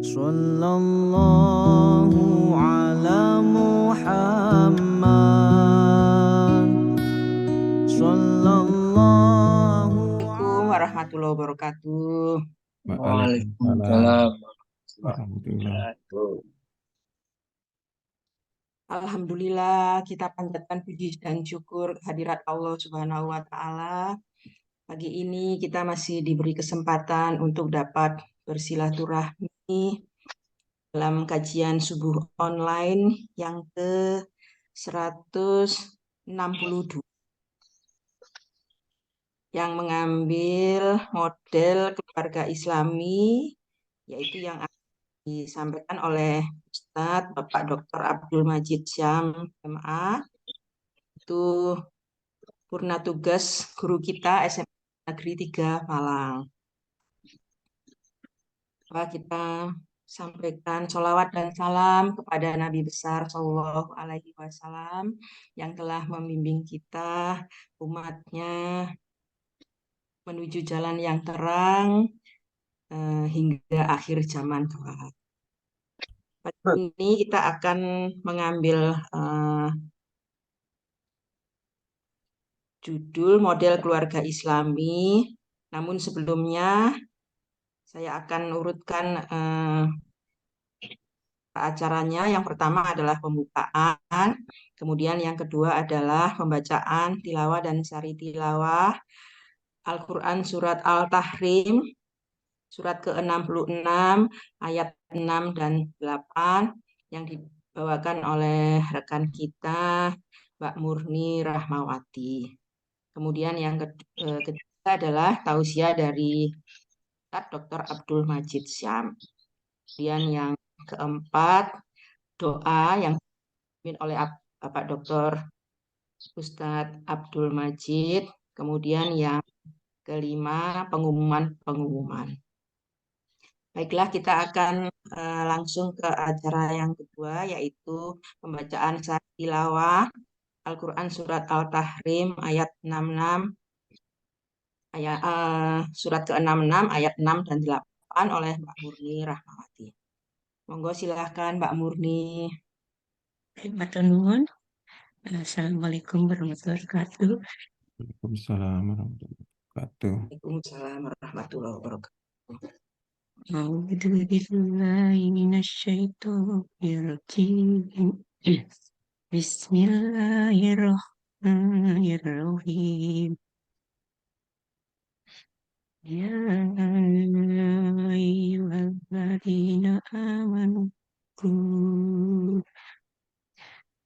Sallallahu ala Muhammad. Sallallahu Assalamualaikum warahmatullahi wabarakatuh. Waalaikumsalam warahmatullahi warahmatullahi Alhamdulillah kita panjatkan puji dan syukur kehadirat Allah Subhanahu wa taala. Pagi ini kita masih diberi kesempatan untuk dapat bersilaturahmi dalam kajian subuh online yang ke-162 yang mengambil model keluarga Islami, yaitu yang disampaikan oleh Ustadz Bapak Dr. Abdul Majid Syam, MA, itu purna tugas guru kita SMA Negeri 3 Malang. Kita sampaikan sholawat dan salam kepada Nabi besar Shallallahu Alaihi Wasallam yang telah membimbing kita umatnya menuju jalan yang terang hingga akhir zaman kelak. Pada ini kita akan mengambil judul model keluarga Islami. Namun sebelumnya saya akan urutkan acaranya. Yang pertama adalah pembukaan, kemudian yang kedua adalah pembacaan tilawah dan sari tilawah Al-Quran Surat Al-Tahrim, surat ke-66, ayat 6 dan 8, yang dibawakan oleh rekan kita, Mbak Murni Rahmawati. Kemudian yang ketiga adalah tausiah dari Dr. Abdul Majid Syam. Kemudian yang keempat, doa yang dipimpin oleh Bapak Dr. Ustadz Abdul Majid. Kemudian yang kelima, pengumuman. Baiklah, kita akan langsung ke acara yang kedua, yaitu pembacaan sari tilawah Al-Quran Surat Al-Tahrim ayat 66, surat ke-66 ayat 6 dan 8 oleh Mbak Murni Rahmawati. Monggo silahkan Mbak Murni. Matur nuwun. Assalamualaikum warahmatullahi wabarakatuh. Waalaikumsalam warahmatullahi wabarakatuh. Waalaikumsalam warahmatullahi wabarakatuh. A'udzu billahi minasyaitonir rajim. Bismillahirrahmanirrahim. Ya ayyuhalladzina amanu qu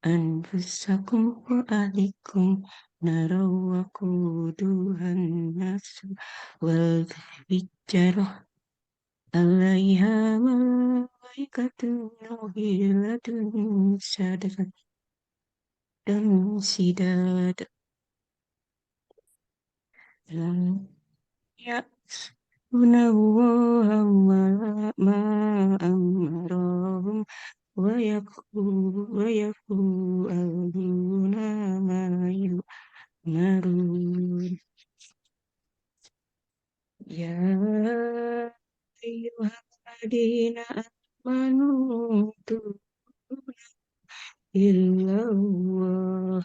anfusakum wa ahlikum naraw waquduhan nasu wal hijarah alaiha malaikatun ghilatun syadad dan sidad lam ya'bunallaha ma amarahum wa yaf'aluna ma yu'marun. Ya ayyuhalladzina amanu tubu ilallah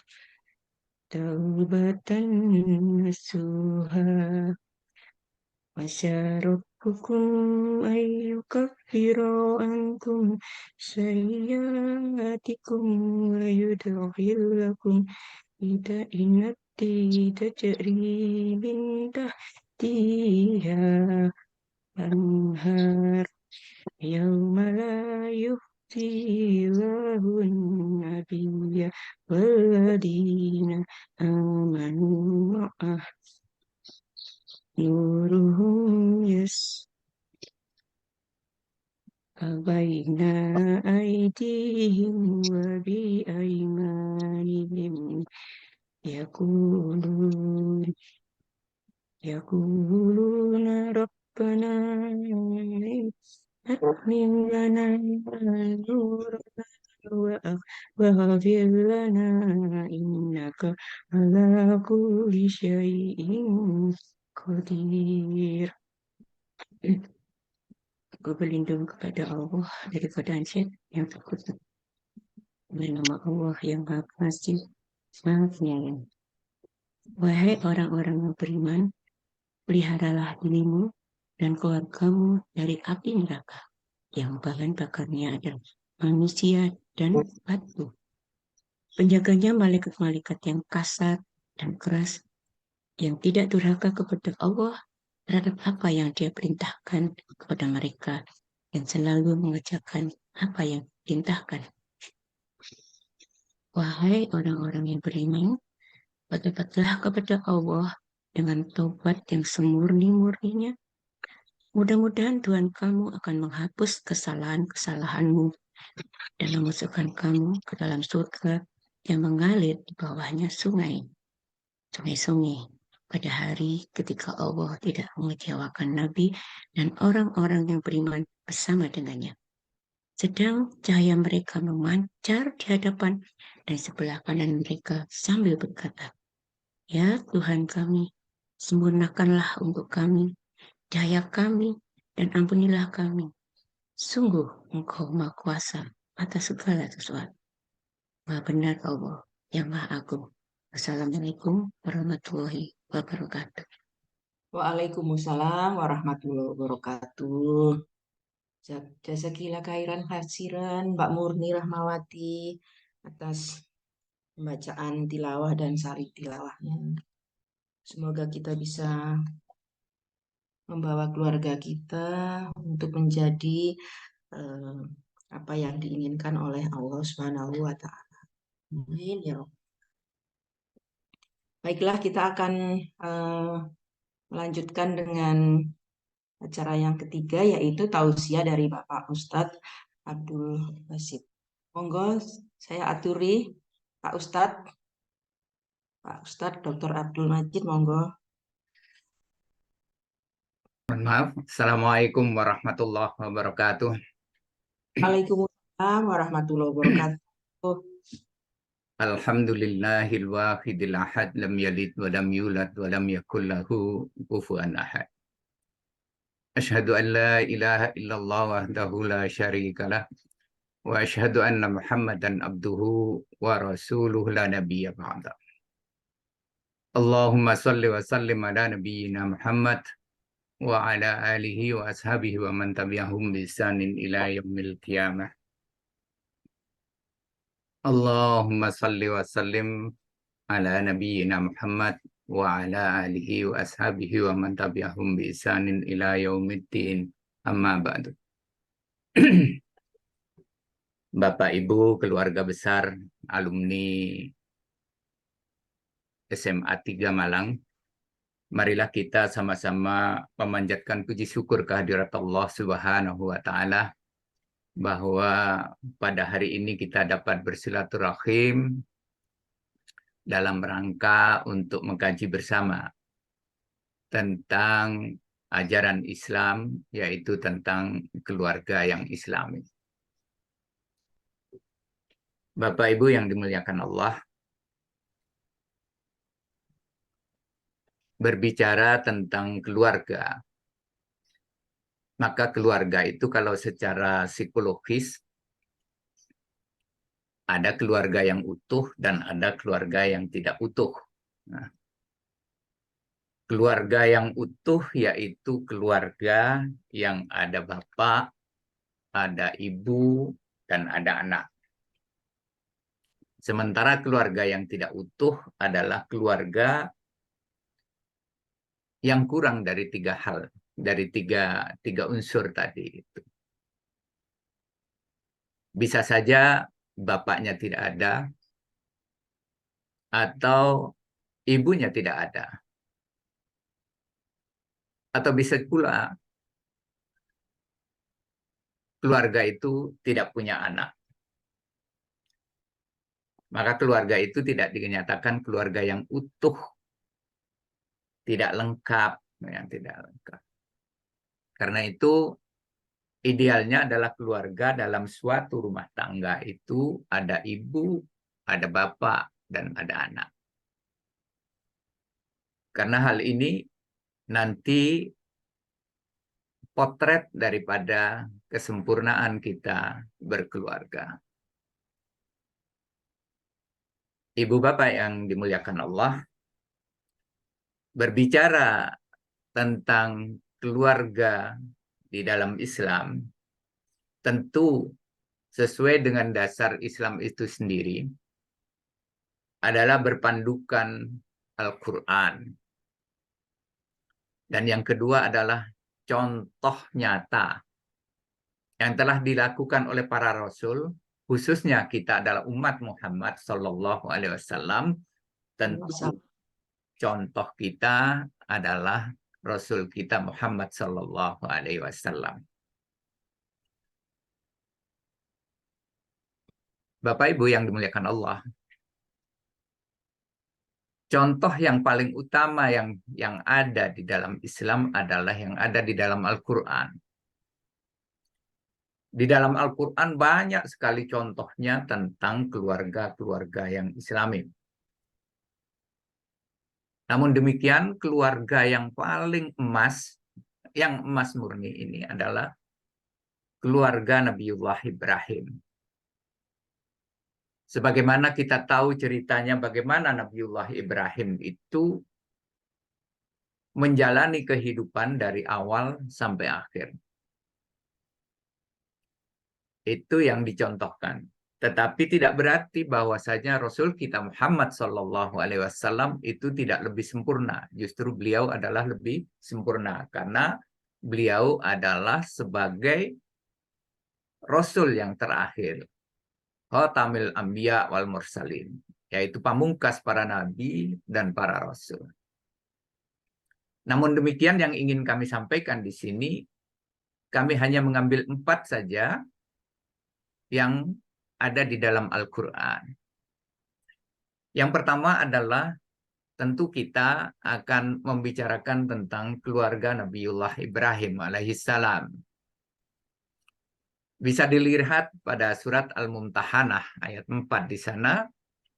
taubatan nasuha wasyarukukum ayyukaffira ankum sayyatikum wa yudkhilakum jannati tajri min tahtiha anhar yauma la yukhzi lahun nabiyya walladina amanu ma'ah nuruhum baina aydihim wa bi aymanihim yaquluna rabbana atmim lana nurana waghfir lana innaka ala kulli syai'in qadir. Aku berlindung kepada Allah dari godaan syaitan yang takut. Dengan nama Allah yang Maha Pengasih, Maha Penyayang. Wahai orang-orang yang beriman, peliharalah dirimu dan keluargamu dari api neraka, yang bahan bakarnya adalah manusia dan batu. Penjaganya malaikat-malaikat yang kasar dan keras, yang tidak durhaka kepada Allah terhadap apa yang Dia perintahkan kepada mereka, dan selalu mengerjakan apa yang diperintahkan. Wahai orang-orang yang beriman, bertobatlah kepada Allah dengan taubat yang semurni-murninya. Mudah-mudahan Tuhan kamu akan menghapus kesalahan-kesalahanmu dan memasukkan kamu ke dalam surga yang mengalir di bawahnya sungai-sungai pada hari ketika Allah tidak mengecewakan Nabi dan orang-orang yang beriman bersama dengannya. Sedang cahaya mereka memancar di hadapan dan sebelah kanan mereka sambil berkata, "Ya Tuhan kami, sempurnakanlah untuk kami cahaya kami dan ampunilah kami. Sungguh Engkau Maha Kuasa atas segala sesuatu. Maha benar Allah yang Maha Agung." Wassalamualaikum warahmatullahi wabarakatuh. Waalaikumsalam warahmatullahi wabarakatuh. Jazakillah khairan hasiran Mbak Murni Rahmawati atas pembacaan tilawah dan sari tilawahnya. Semoga kita bisa membawa keluarga kita untuk menjadi apa yang diinginkan oleh Allah Subhanahu wa Ta'ala. Amin ya Rabb. Baiklah, kita akan melanjutkan dengan acara yang ketiga, yaitu tausiah dari Bapak Ustadz Abdul Basit. Monggo saya aturi Pak Ustadz Dr. Abdul Majid, monggo. Mohon maaf. Assalamualaikum warahmatullahi wabarakatuh. Waalaikumsalam warahmatullahi wabarakatuh. Alhamdulillahil wahidil ahad, lam yalid wa lam yulad wa lam yakul lahu kufuwan ahad. Asyhadu an la ilaha illallah wahdahu la syarikalah wa asyhadu anna Muhammadan abduhu wa rasuluhu la nabiyya ba'da. Allahumma salli wa sallim ala nabiyyina Muhammad wa ala alihi wa ashabihi wa man tabi'ahum bi ihsanin ila yaumil qiyamah. Allahumma salli wa sallim ala nabiyyina Muhammad wa ala alihi wa ashabihi wa man tabi'ahum bi ihsanin ila yaumiddin. Amma ba'du. Bapak Ibu, keluarga besar alumni SMA 3 Malang, marilah kita sama-sama memanjatkan puji syukur kehadirat Allah Subhanahu wa Ta'ala bahwa pada hari ini kita dapat bersilaturahim dalam rangka untuk mengkaji bersama tentang ajaran Islam, yaitu tentang keluarga yang Islami. Bapak Ibu yang dimuliakan Allah, berbicara tentang keluarga, maka keluarga itu kalau secara psikologis ada keluarga yang utuh dan ada keluarga yang tidak utuh. Nah, keluarga yang utuh yaitu keluarga yang ada bapak, ada ibu, dan ada anak. Sementara keluarga yang tidak utuh adalah keluarga yang kurang dari tiga hal, dari tiga unsur tadi itu. Bisa saja bapaknya tidak ada, atau ibunya tidak ada. Atau bisa pula keluarga itu tidak punya anak. Maka keluarga itu tidak dinyatakan keluarga yang utuh, tidak lengkap, yang tidak lengkap. Karena itu idealnya adalah keluarga dalam suatu rumah tangga itu ada ibu, ada bapak, dan ada anak. Karena hal ini nanti potret daripada kesempurnaan kita berkeluarga. Ibu bapak yang dimuliakan Allah, berbicara tentang keluarga di dalam Islam, tentu sesuai dengan dasar Islam itu sendiri, adalah berpandukan Al-Quran. Dan yang kedua adalah contoh nyata yang telah dilakukan oleh para Rasul, khususnya kita adalah umat Muhammad Sallallahu Alaihi Wasallam. Tentu contoh kita adalah Rasul kita Muhammad Sallallahu Alaihi Wasallam. Bapak Ibu yang dimuliakan Allah, contoh yang paling utama yang ada di dalam Islam adalah yang ada di dalam Al-Quran. Di dalam Al-Quran banyak sekali contohnya tentang keluarga-keluarga yang Islami. Namun demikian, keluarga yang paling emas, yang emas murni ini adalah keluarga Nabiullah Ibrahim. Sebagaimana kita tahu ceritanya bagaimana Nabiullah Ibrahim itu menjalani kehidupan dari awal sampai akhir. Itu yang dicontohkan. Tetapi tidak berarti bahwasanya Rasul kita Muhammad SAW itu tidak lebih sempurna. Justru beliau adalah lebih sempurna. Karena beliau adalah sebagai Rasul yang terakhir. Khatamil Anbiya wal Mursalin. Yaitu pamungkas para nabi dan para Rasul. Namun demikian yang ingin kami sampaikan di sini, kami hanya mengambil 4 saja yang ada di dalam Al-Quran. Yang pertama adalah tentu kita akan membicarakan tentang keluarga Nabiullah Ibrahim alaihissalam. Bisa dilihat pada surat Al-Mumtahanah ayat 4 di sana,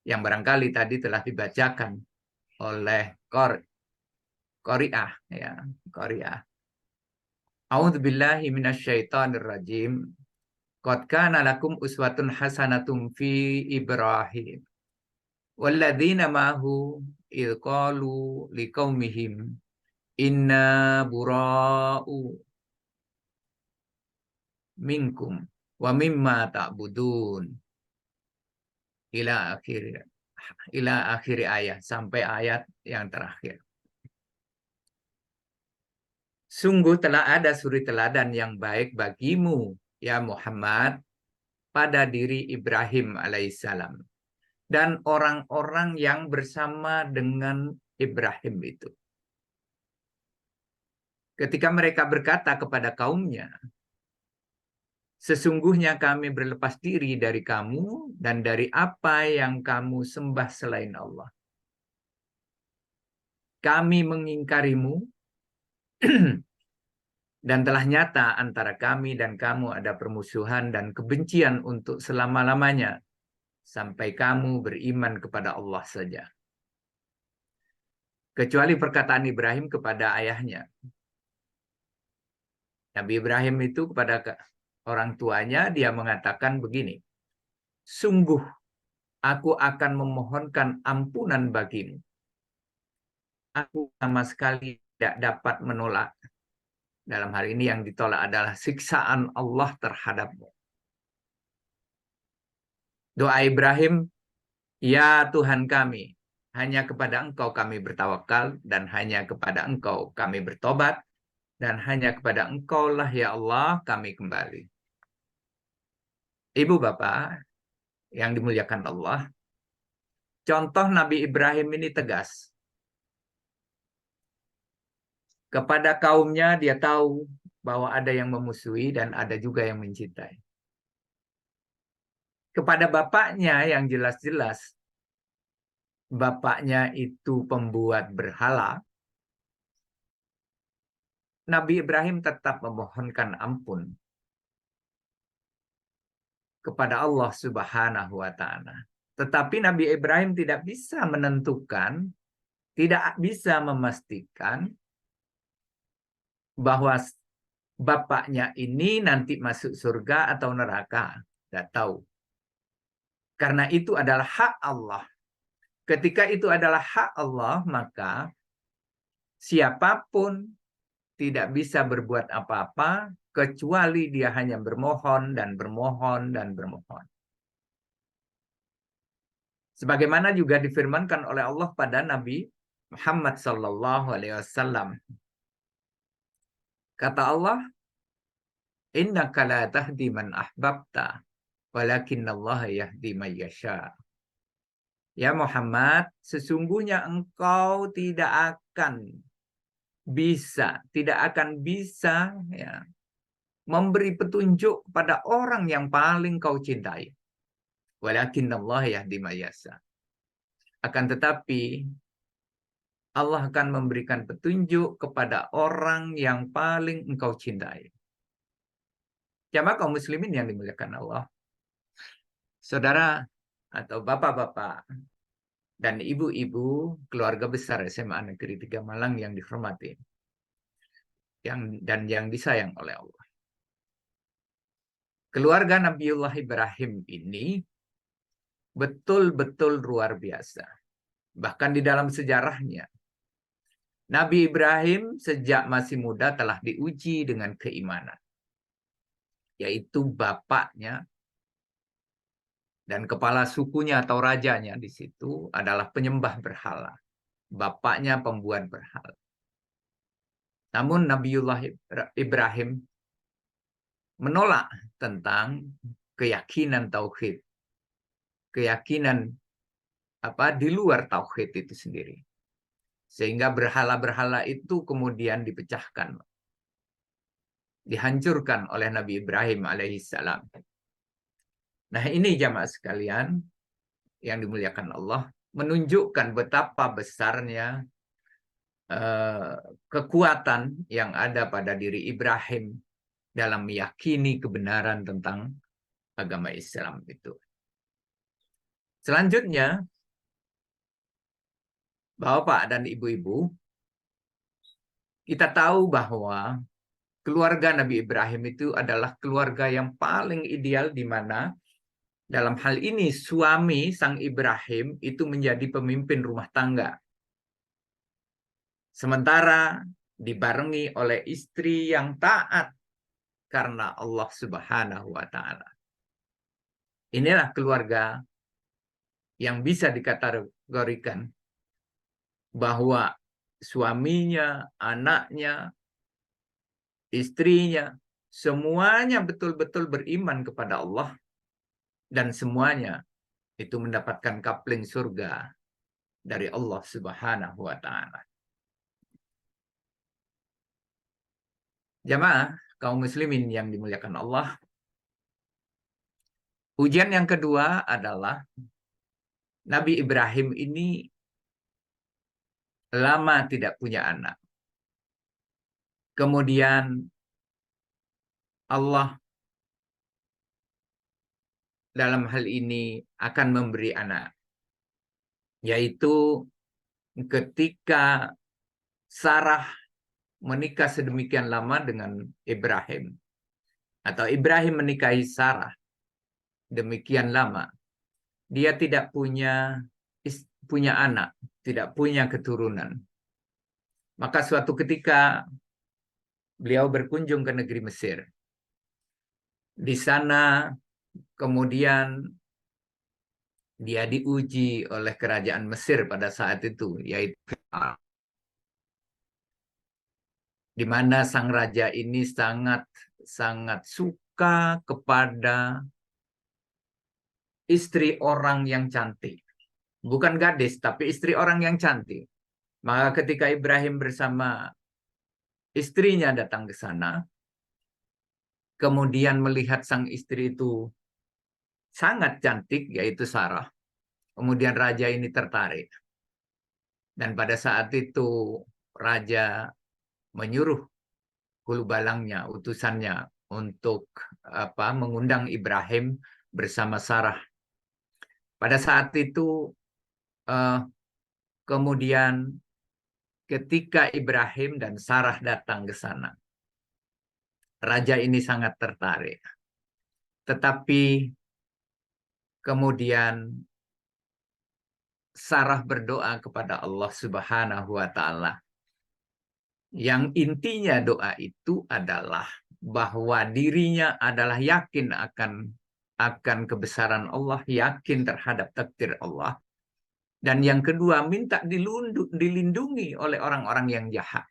yang barangkali tadi telah dibacakan oleh Qari'ah. Ya, Qari'ah. A'udzubillahi minasyaitonirrajim. Qad kana lakum uswatun hasanatum fi Ibrahim walladzina ma'ahu idh qalu liqaumihim inna bura'u minkum wa mimma ta'budun ila akhir ayat, sampai ayat yang terakhir. Sungguh telah ada suri teladan yang baik bagimu ya Muhammad pada diri Ibrahim alaihissalam dan orang-orang yang bersama dengan Ibrahim itu. Ketika mereka berkata kepada kaumnya, sesungguhnya kami berlepas diri dari kamu dan dari apa yang kamu sembah selain Allah. Kami mengingkarimu dan telah nyata antara kami dan kamu ada permusuhan dan kebencian untuk selama-lamanya, sampai kamu beriman kepada Allah saja. Kecuali perkataan Ibrahim kepada ayahnya. Nabi Ibrahim itu kepada orang tuanya, dia mengatakan begini, sungguh aku akan memohonkan ampunan bagimu. Aku sama sekali tidak dapat menolak. Dalam hal ini yang ditolak adalah siksaan Allah terhadapmu. Doa Ibrahim, ya Tuhan kami, hanya kepada Engkau kami bertawakal, dan hanya kepada Engkau kami bertobat, dan hanya kepada Engkau lah ya Allah kami kembali. Ibu bapak yang dimuliakan Allah, contoh Nabi Ibrahim ini tegas. Kepada kaumnya dia tahu bahwa ada yang memusuhi dan ada juga yang mencintai. Kepada bapaknya yang jelas-jelas bapaknya itu pembuat berhala, Nabi Ibrahim tetap memohonkan ampun kepada Allah Subhanahu wa Ta'ala. Tetapi Nabi Ibrahim tidak bisa menentukan, tidak bisa memastikan bahwa bapaknya ini nanti masuk surga atau neraka. Tidak tahu. Karena itu adalah hak Allah. Ketika itu adalah hak Allah, maka siapapun tidak bisa berbuat apa-apa kecuali dia hanya bermohon dan bermohon dan bermohon. Sebagaimana juga difirmankan oleh Allah pada Nabi Muhammad SAW. Kata Allah, innaka la tahdi man ahbabta, walakinnallaha yahdi man yasha. Ya Muhammad, sesungguhnya engkau tidak akan bisa ya, memberi petunjuk kepada orang yang paling kau cintai. Walakinnallaha yahdi man yasha. Akan tetapi Allah akan memberikan petunjuk kepada orang yang paling engkau cintai. Jamaah kaum muslimin yang dimuliakan Allah. Saudara atau bapak-bapak dan ibu-ibu keluarga besar SMA Negeri 3 Malang yang dihormati dan yang disayang oleh Allah. Keluarga Nabiullah Ibrahim ini betul-betul luar biasa. Bahkan di dalam sejarahnya, Nabi Ibrahim sejak masih muda telah diuji dengan keimanan. Yaitu bapaknya dan kepala sukunya atau rajanya di situ adalah penyembah berhala. Bapaknya pembuat berhala. Namun Nabiullah Ibrahim menolak tentang keyakinan tauhid. Keyakinan di luar tauhid itu sendiri. Sehingga berhala-berhala itu kemudian dipecahkan. Dihancurkan oleh Nabi Ibrahim alaihissalam. Nah, ini jamaah sekalian yang dimuliakan Allah, menunjukkan betapa besarnya kekuatan yang ada pada diri Ibrahim dalam meyakini kebenaran tentang agama Islam itu. Selanjutnya, Bapak dan Ibu-ibu, kita tahu bahwa keluarga Nabi Ibrahim itu adalah keluarga yang paling ideal di mana dalam hal ini suami sang Ibrahim itu menjadi pemimpin rumah tangga. Sementara dibarengi oleh istri yang taat karena Allah Subhanahu wa taala. Inilah keluarga yang bisa dikategorikan bahwa suaminya, anaknya, istrinya, semuanya betul-betul beriman kepada Allah dan semuanya itu mendapatkan kapling surga dari Allah Subhanahu wa taala. Jamaah kaum muslimin yang dimuliakan Allah, ujian yang kedua adalah Nabi Ibrahim ini lama tidak punya anak. Kemudian Allah dalam hal ini akan memberi anak. Yaitu ketika Sarah menikah sedemikian lama dengan Ibrahim. Atau Ibrahim menikahi Sarah demikian lama. Dia tidak punya anak, tidak punya keturunan. Maka suatu ketika beliau berkunjung ke negeri Mesir. Di sana kemudian dia diuji oleh kerajaan Mesir pada saat itu, yaitu di mana sang raja ini sangat suka kepada istri orang yang cantik. Bukan gadis, tapi istri orang yang cantik. Maka ketika Ibrahim bersama istrinya datang ke sana, kemudian melihat sang istri itu sangat cantik, yaitu Sarah. Kemudian raja ini tertarik. Dan pada saat itu raja menyuruh hulu balangnya, utusannya untuk mengundang Ibrahim bersama Sarah. Pada saat itu kemudian ketika Ibrahim dan Sarah datang ke sana, raja ini sangat tertarik. Tetapi kemudian Sarah berdoa kepada Allah Subhanahu wa Ta'ala. Yang intinya doa itu adalah bahwa dirinya adalah yakin akan kebesaran Allah, yakin terhadap takdir Allah. Dan yang kedua, minta dilindungi oleh orang-orang yang jahat.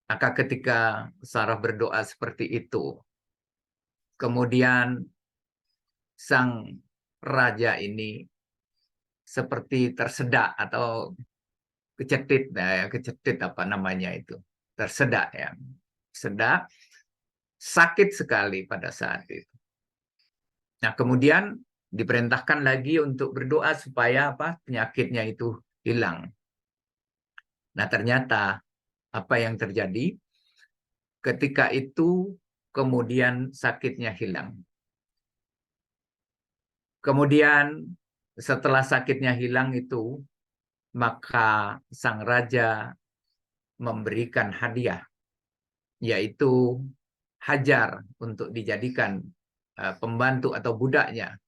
Maka ketika Sarah berdoa seperti itu, kemudian sang raja ini seperti tersedak atau kecetit, kecetit apa namanya itu, tersedak ya, sedak, sakit sekali pada saat itu. Nah kemudian diperintahkan lagi untuk berdoa supaya penyakitnya itu hilang. Nah ternyata apa yang terjadi ketika itu kemudian sakitnya hilang. Kemudian setelah sakitnya hilang itu, maka sang raja memberikan hadiah, yaitu Hajar untuk dijadikan pembantu atau budaknya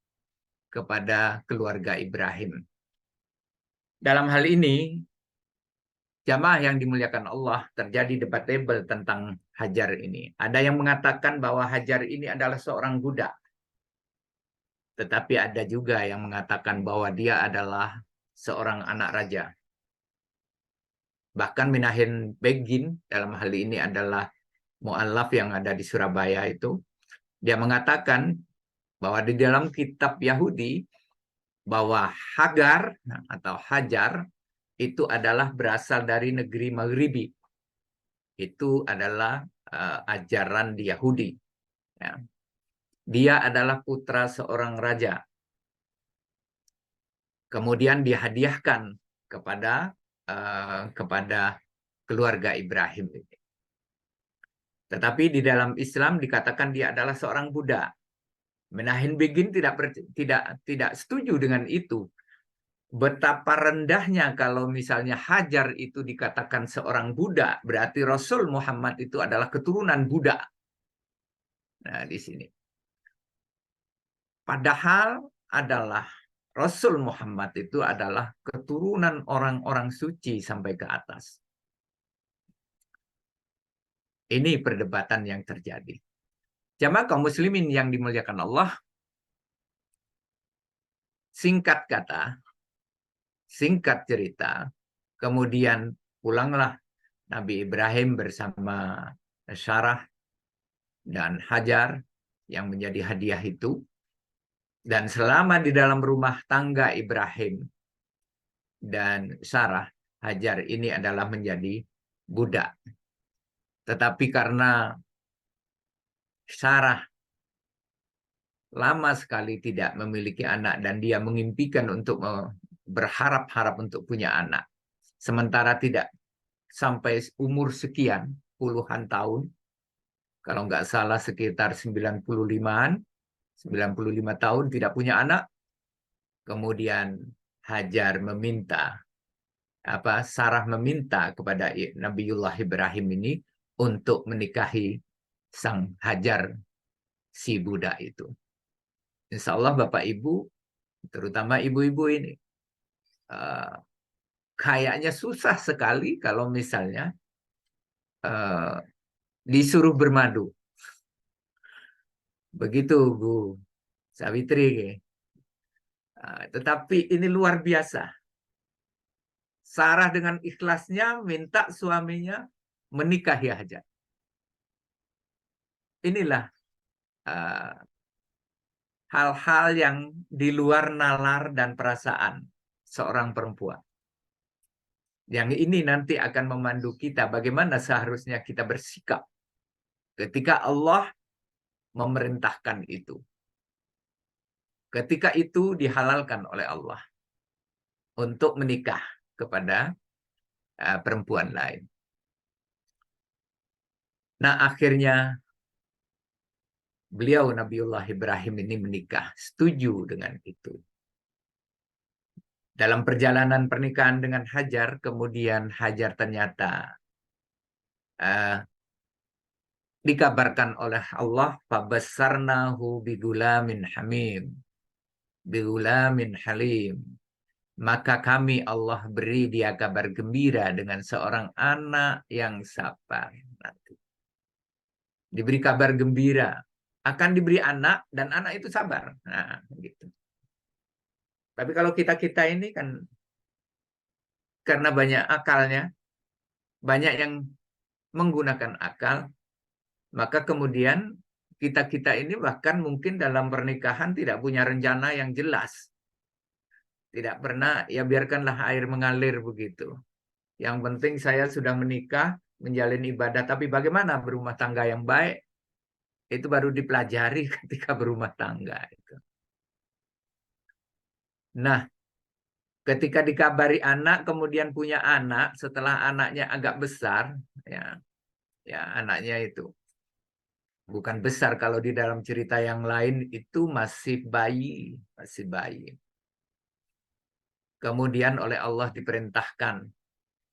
kepada keluarga Ibrahim. Dalam hal ini, jamaah yang dimuliakan Allah, terjadi debatable tentang Hajar ini. Ada yang mengatakan bahwa Hajar ini adalah seorang budak. Tetapi ada juga yang mengatakan bahwa dia adalah seorang anak raja. Bahkan Minahin Begin dalam hal ini adalah mu'allaf yang ada di Surabaya itu. Dia mengatakan bahwa di dalam kitab Yahudi bahwa Hagar atau Hajar itu adalah berasal dari negeri Maghribi. Itu adalah ajaran di Yahudi. Ya. Dia adalah putra seorang raja. Kemudian dihadiahkan kepada keluarga Ibrahim. Tetapi di dalam Islam dikatakan dia adalah seorang budak. Minahin Begin tidak setuju dengan itu. Betapa rendahnya kalau misalnya Hajar itu dikatakan seorang budak, berarti Rasul Muhammad itu adalah keturunan budak. Nah, di sini. Padahal adalah Rasul Muhammad itu adalah keturunan orang-orang suci sampai ke atas. Ini perdebatan yang terjadi. Jamaah kaum muslimin yang dimuliakan Allah, singkat kata, singkat cerita, kemudian pulanglah Nabi Ibrahim bersama Sarah dan Hajar yang menjadi hadiah itu. Dan selama di dalam rumah tangga Ibrahim dan Sarah, Hajar ini adalah menjadi budak. Tetapi karena Sarah lama sekali tidak memiliki anak dan dia mengimpikan untuk berharap-harap untuk punya anak. Sementara tidak sampai umur sekian, puluhan tahun, kalau nggak salah sekitar 95-an, 95 tahun tidak punya anak. Kemudian Hajar meminta, Sarah meminta kepada Nabiullah Ibrahim ini untuk menikahi sang Hajar, si budak itu. Insya Allah Bapak Ibu, terutama ibu-ibu ini, kayaknya susah sekali kalau misalnya disuruh bermadu. Begitu Bu Sawitri. Tetapi ini luar biasa. Sarah dengan ikhlasnya minta suaminya menikahi Hajar. Inilah hal-hal yang di luar nalar dan perasaan seorang perempuan. Yang ini nanti akan memandu kita bagaimana seharusnya kita bersikap ketika Allah memerintahkan itu. Ketika itu dihalalkan oleh Allah untuk menikah kepada perempuan lain. Nah, akhirnya beliau Nabiullah Ibrahim ini menikah, setuju dengan itu. Dalam perjalanan pernikahan dengan Hajar, kemudian Hajar ternyata dikabarkan oleh Allah, fabassarnahu bigulamin hamim, bigulamin halim. Maka kami Allah beri dia kabar gembira dengan seorang anak yang sabar. Nanti diberi kabar gembira, akan diberi anak dan anak itu sabar. Nah, gitu. Tapi kalau kita ini kan karena banyak akalnya, banyak yang menggunakan akal, maka kemudian kita ini bahkan mungkin dalam pernikahan tidak punya rencana yang jelas. Tidak pernah, ya biarkanlah air mengalir begitu. Yang penting saya sudah menikah, menjalin ibadah, tapi bagaimana berumah tangga yang baik, itu baru dipelajari ketika berumah tangga. Nah, ketika dikabari anak, kemudian punya anak, setelah anaknya agak besar, ya anaknya itu bukan besar, kalau di dalam cerita yang lain itu masih bayi, Kemudian oleh Allah diperintahkan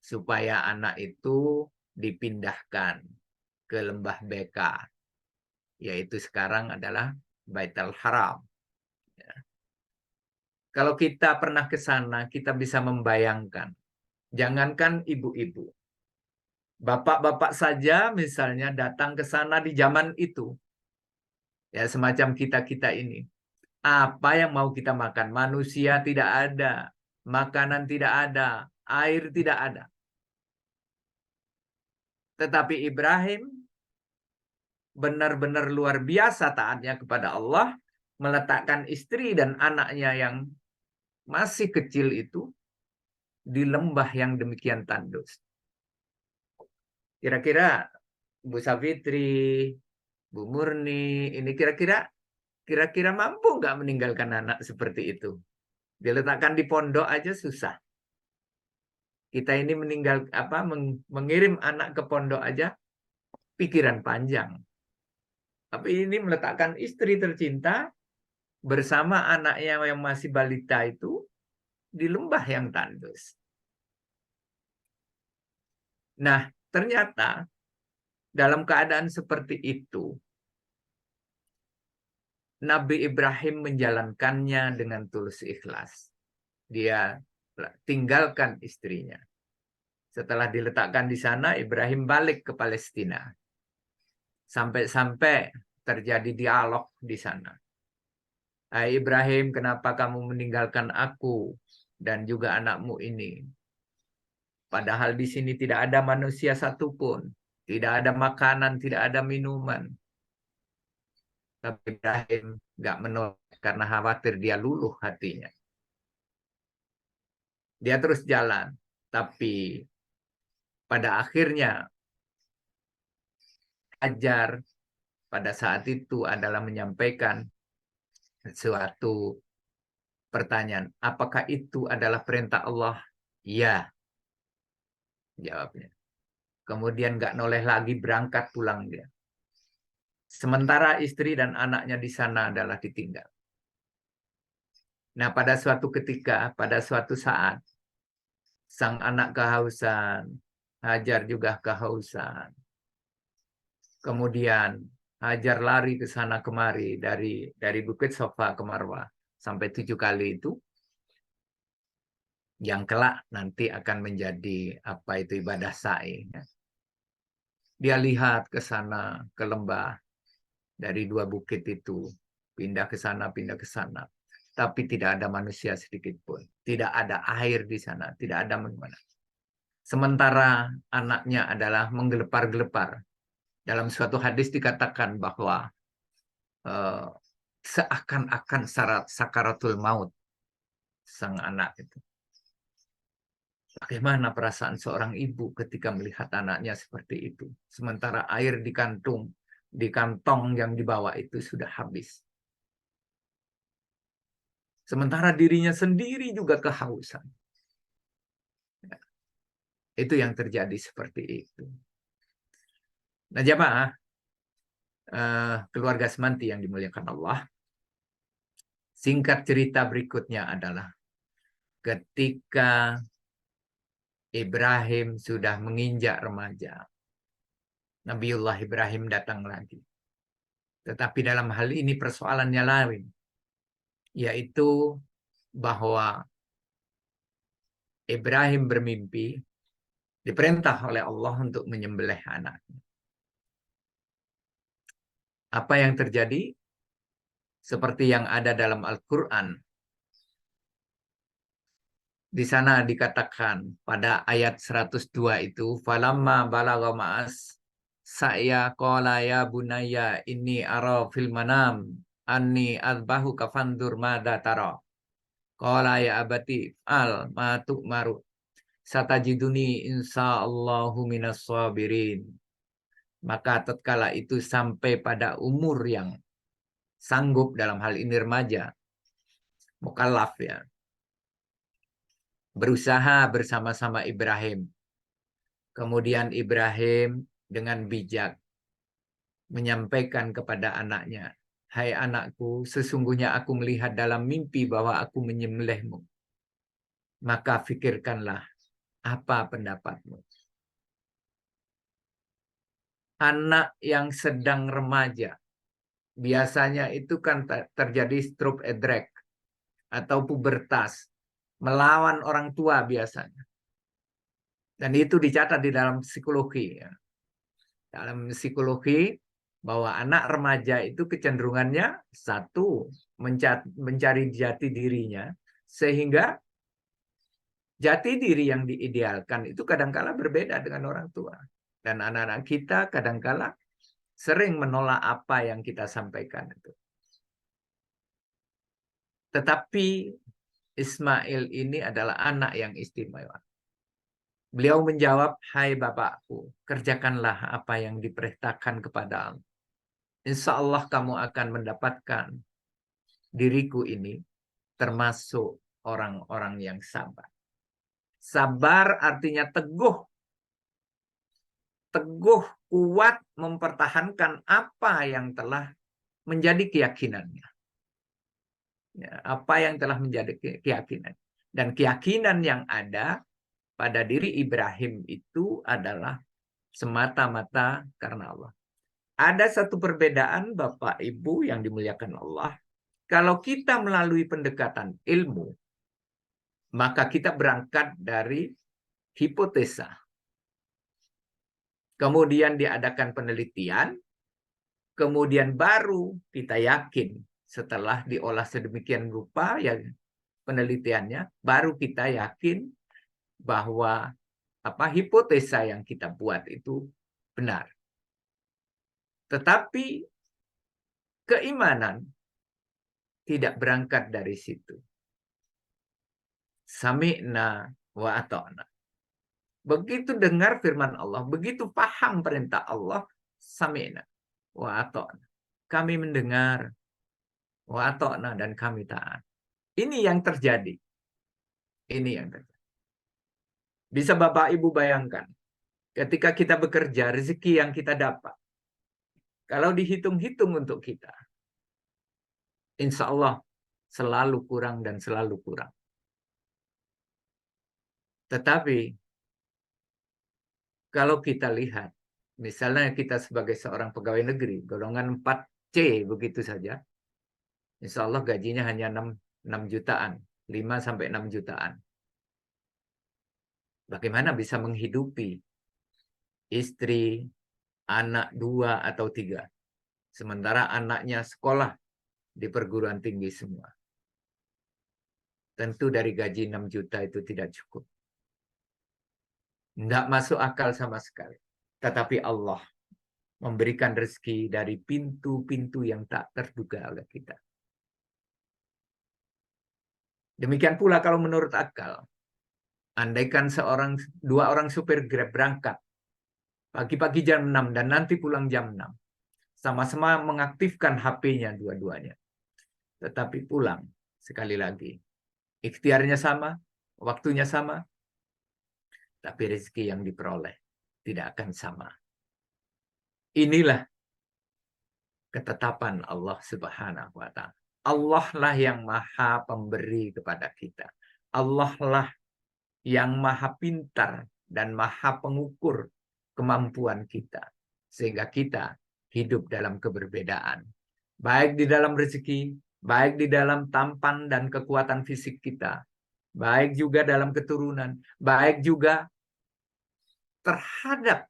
supaya anak itu dipindahkan ke lembah Beka, yaitu sekarang adalah Baitul Haram. Kalau kita pernah ke sana, kita bisa membayangkan. Jangankan ibu-ibu, bapak-bapak saja misalnya datang ke sana di zaman itu. Ya, semacam kita-kita ini. Apa yang mau kita makan? Manusia tidak ada, makanan tidak ada, air tidak ada. Tetapi Ibrahim benar-benar luar biasa taatnya kepada Allah, meletakkan istri dan anaknya yang masih kecil itu di lembah yang demikian tandus. Kira-kira Bu Safitri, Bu Murni, ini kira-kira mampu nggak meninggalkan anak seperti itu? Diletakkan di pondok aja susah. Kita ini mengirim anak ke pondok aja pikiran panjang. Tapi ini meletakkan istri tercinta bersama anaknya yang masih balita itu di lembah yang tandus. Nah, ternyata dalam keadaan seperti itu, Nabi Ibrahim menjalankannya dengan tulus ikhlas. Dia tinggalkan istrinya. Setelah diletakkan di sana, Ibrahim balik ke Palestina. Sampai-sampai terjadi dialog di sana. Hai Ibrahim, kenapa kamu meninggalkan aku dan juga anakmu ini? Padahal di sini tidak ada manusia satupun. Tidak ada makanan, tidak ada minuman. Tapi Ibrahim nggak menolak karena khawatir dia luluh hatinya. Dia terus jalan. Tapi pada akhirnya Hajar pada saat itu adalah menyampaikan suatu pertanyaan. Apakah itu adalah perintah Allah? Ya, jawabnya. Kemudian nggak noleh lagi, berangkat pulang dia. Sementara istri dan anaknya di sana adalah ditinggal. Nah, pada suatu ketika, pada suatu saat, sang anak kehausan, Hajar juga kehausan. Kemudian Hajar lari ke sana kemari dari Bukit Sofa ke Marwah sampai 7 kali itu, yang kelak nanti akan menjadi ibadah sa'i. Dia lihat ke sana, ke lembah, dari 2 bukit itu, pindah ke sana, pindah ke sana. Tapi tidak ada manusia sedikit pun. Tidak ada air di sana, tidak ada mana. Sementara anaknya adalah menggelepar-gelepar. Dalam suatu hadis dikatakan bahwa seakan-akan sakaratul maut sang anak itu. Bagaimana perasaan seorang ibu ketika melihat anaknya seperti itu? Sementara air di kantong yang dibawa itu sudah habis. Sementara dirinya sendiri juga kehausan. Itu yang terjadi seperti itu. Nah, jamaah, keluarga Semanti yang dimuliakan Allah, singkat cerita berikutnya adalah ketika Ibrahim sudah menginjak remaja. Nabiullah Ibrahim datang lagi. Tetapi dalam hal ini persoalannya lain, yaitu bahwa Ibrahim bermimpi diperintah oleh Allah untuk menyembelih anaknya. Apa yang terjadi? Seperti yang ada dalam Al-Quran. Di sana dikatakan pada ayat 102 itu, falamma balagha ma'as saya qala ya bunayya inni ara fil manam anni adbahu kafandur mada tara. Qala ya abati al ma tu'maru satajiduni insyaallahu minas sabirin. Maka tatkala itu sampai pada umur yang sanggup, dalam hal ini remaja, mukallaf ya, berusaha bersama-sama Ibrahim. Kemudian Ibrahim dengan bijak menyampaikan kepada anaknya, hai anakku, sesungguhnya aku melihat dalam mimpi bahwa aku menyembelihmu. Maka fikirkanlah, apa pendapatmu? Anak yang sedang remaja, biasanya itu kan terjadi stroke edrek atau pubertas, melawan orang tua biasanya. Dan itu dicatat di dalam psikologi. Ya. Dalam psikologi, bahwa anak remaja itu kecenderungannya satu, mencari jati dirinya, sehingga jati diri yang diidealkan itu kadangkala berbeda dengan orang tua. Dan anak-anak kita kadangkala sering menolak apa yang kita sampaikan itu. Tetapi Ismail ini adalah anak yang istimewa. Beliau menjawab, hai bapakku, kerjakanlah apa yang diperintahkan kepadamu. Insya Allah kamu akan mendapatkan diriku ini termasuk orang-orang yang sabar. Sabar artinya teguh. Teguh, kuat mempertahankan apa yang telah menjadi keyakinannya. Ya, apa yang telah menjadi keyakinan. Dan keyakinan yang ada pada diri Ibrahim itu adalah semata-mata karena Allah. Ada satu perbedaan Bapak Ibu yang dimuliakan Allah. Kalau kita melalui pendekatan ilmu, maka kita berangkat dari hipotesa. Kemudian diadakan penelitian, kemudian baru kita yakin setelah diolah sedemikian rupa ya penelitiannya, baru kita yakin bahwa hipotesa yang kita buat itu benar. Tetapi keimanan tidak berangkat dari situ. Sami'na wa ata'na. Begitu dengar firman Allah, begitu paham perintah Allah, sami'na wa ata'na. Kami mendengar, wa ata'na, dan kami taat. Ini yang terjadi. Ini yang terjadi. Bisa Bapak Ibu bayangkan, ketika kita bekerja, rezeki yang kita dapat, kalau dihitung-hitung untuk kita, insya Allah selalu kurang dan selalu kurang. Tetapi kalau kita lihat, misalnya kita sebagai seorang pegawai negeri, golongan 4C begitu saja, insya Allah gajinya hanya 6 jutaan, 5-6 jutaan. Bagaimana bisa menghidupi istri, anak 2 atau 3, sementara anaknya sekolah di perguruan tinggi semua. Tentu dari gaji 6 juta itu tidak cukup. Tidak masuk akal sama sekali. Tetapi Allah memberikan rezeki dari pintu-pintu yang tak terduga oleh kita. Demikian pula kalau menurut akal. Andaikan 2 orang supir Grab berangkat pagi-pagi jam 6 dan nanti pulang jam 6. Sama-sama mengaktifkan HP-nya dua-duanya. Tetapi pulang sekali lagi. Ikhtiarnya sama, waktunya sama. Tapi rezeki yang diperoleh tidak akan sama. Inilah ketetapan Allah Subhanahu wa Ta'ala. Allah lah yang maha pemberi kepada kita. Allah lah yang maha pintar dan maha pengukur kemampuan kita. Sehingga kita hidup dalam keberbedaan. Baik di dalam rezeki, baik di dalam tampan dan kekuatan fisik kita, baik juga dalam keturunan, baik juga terhadap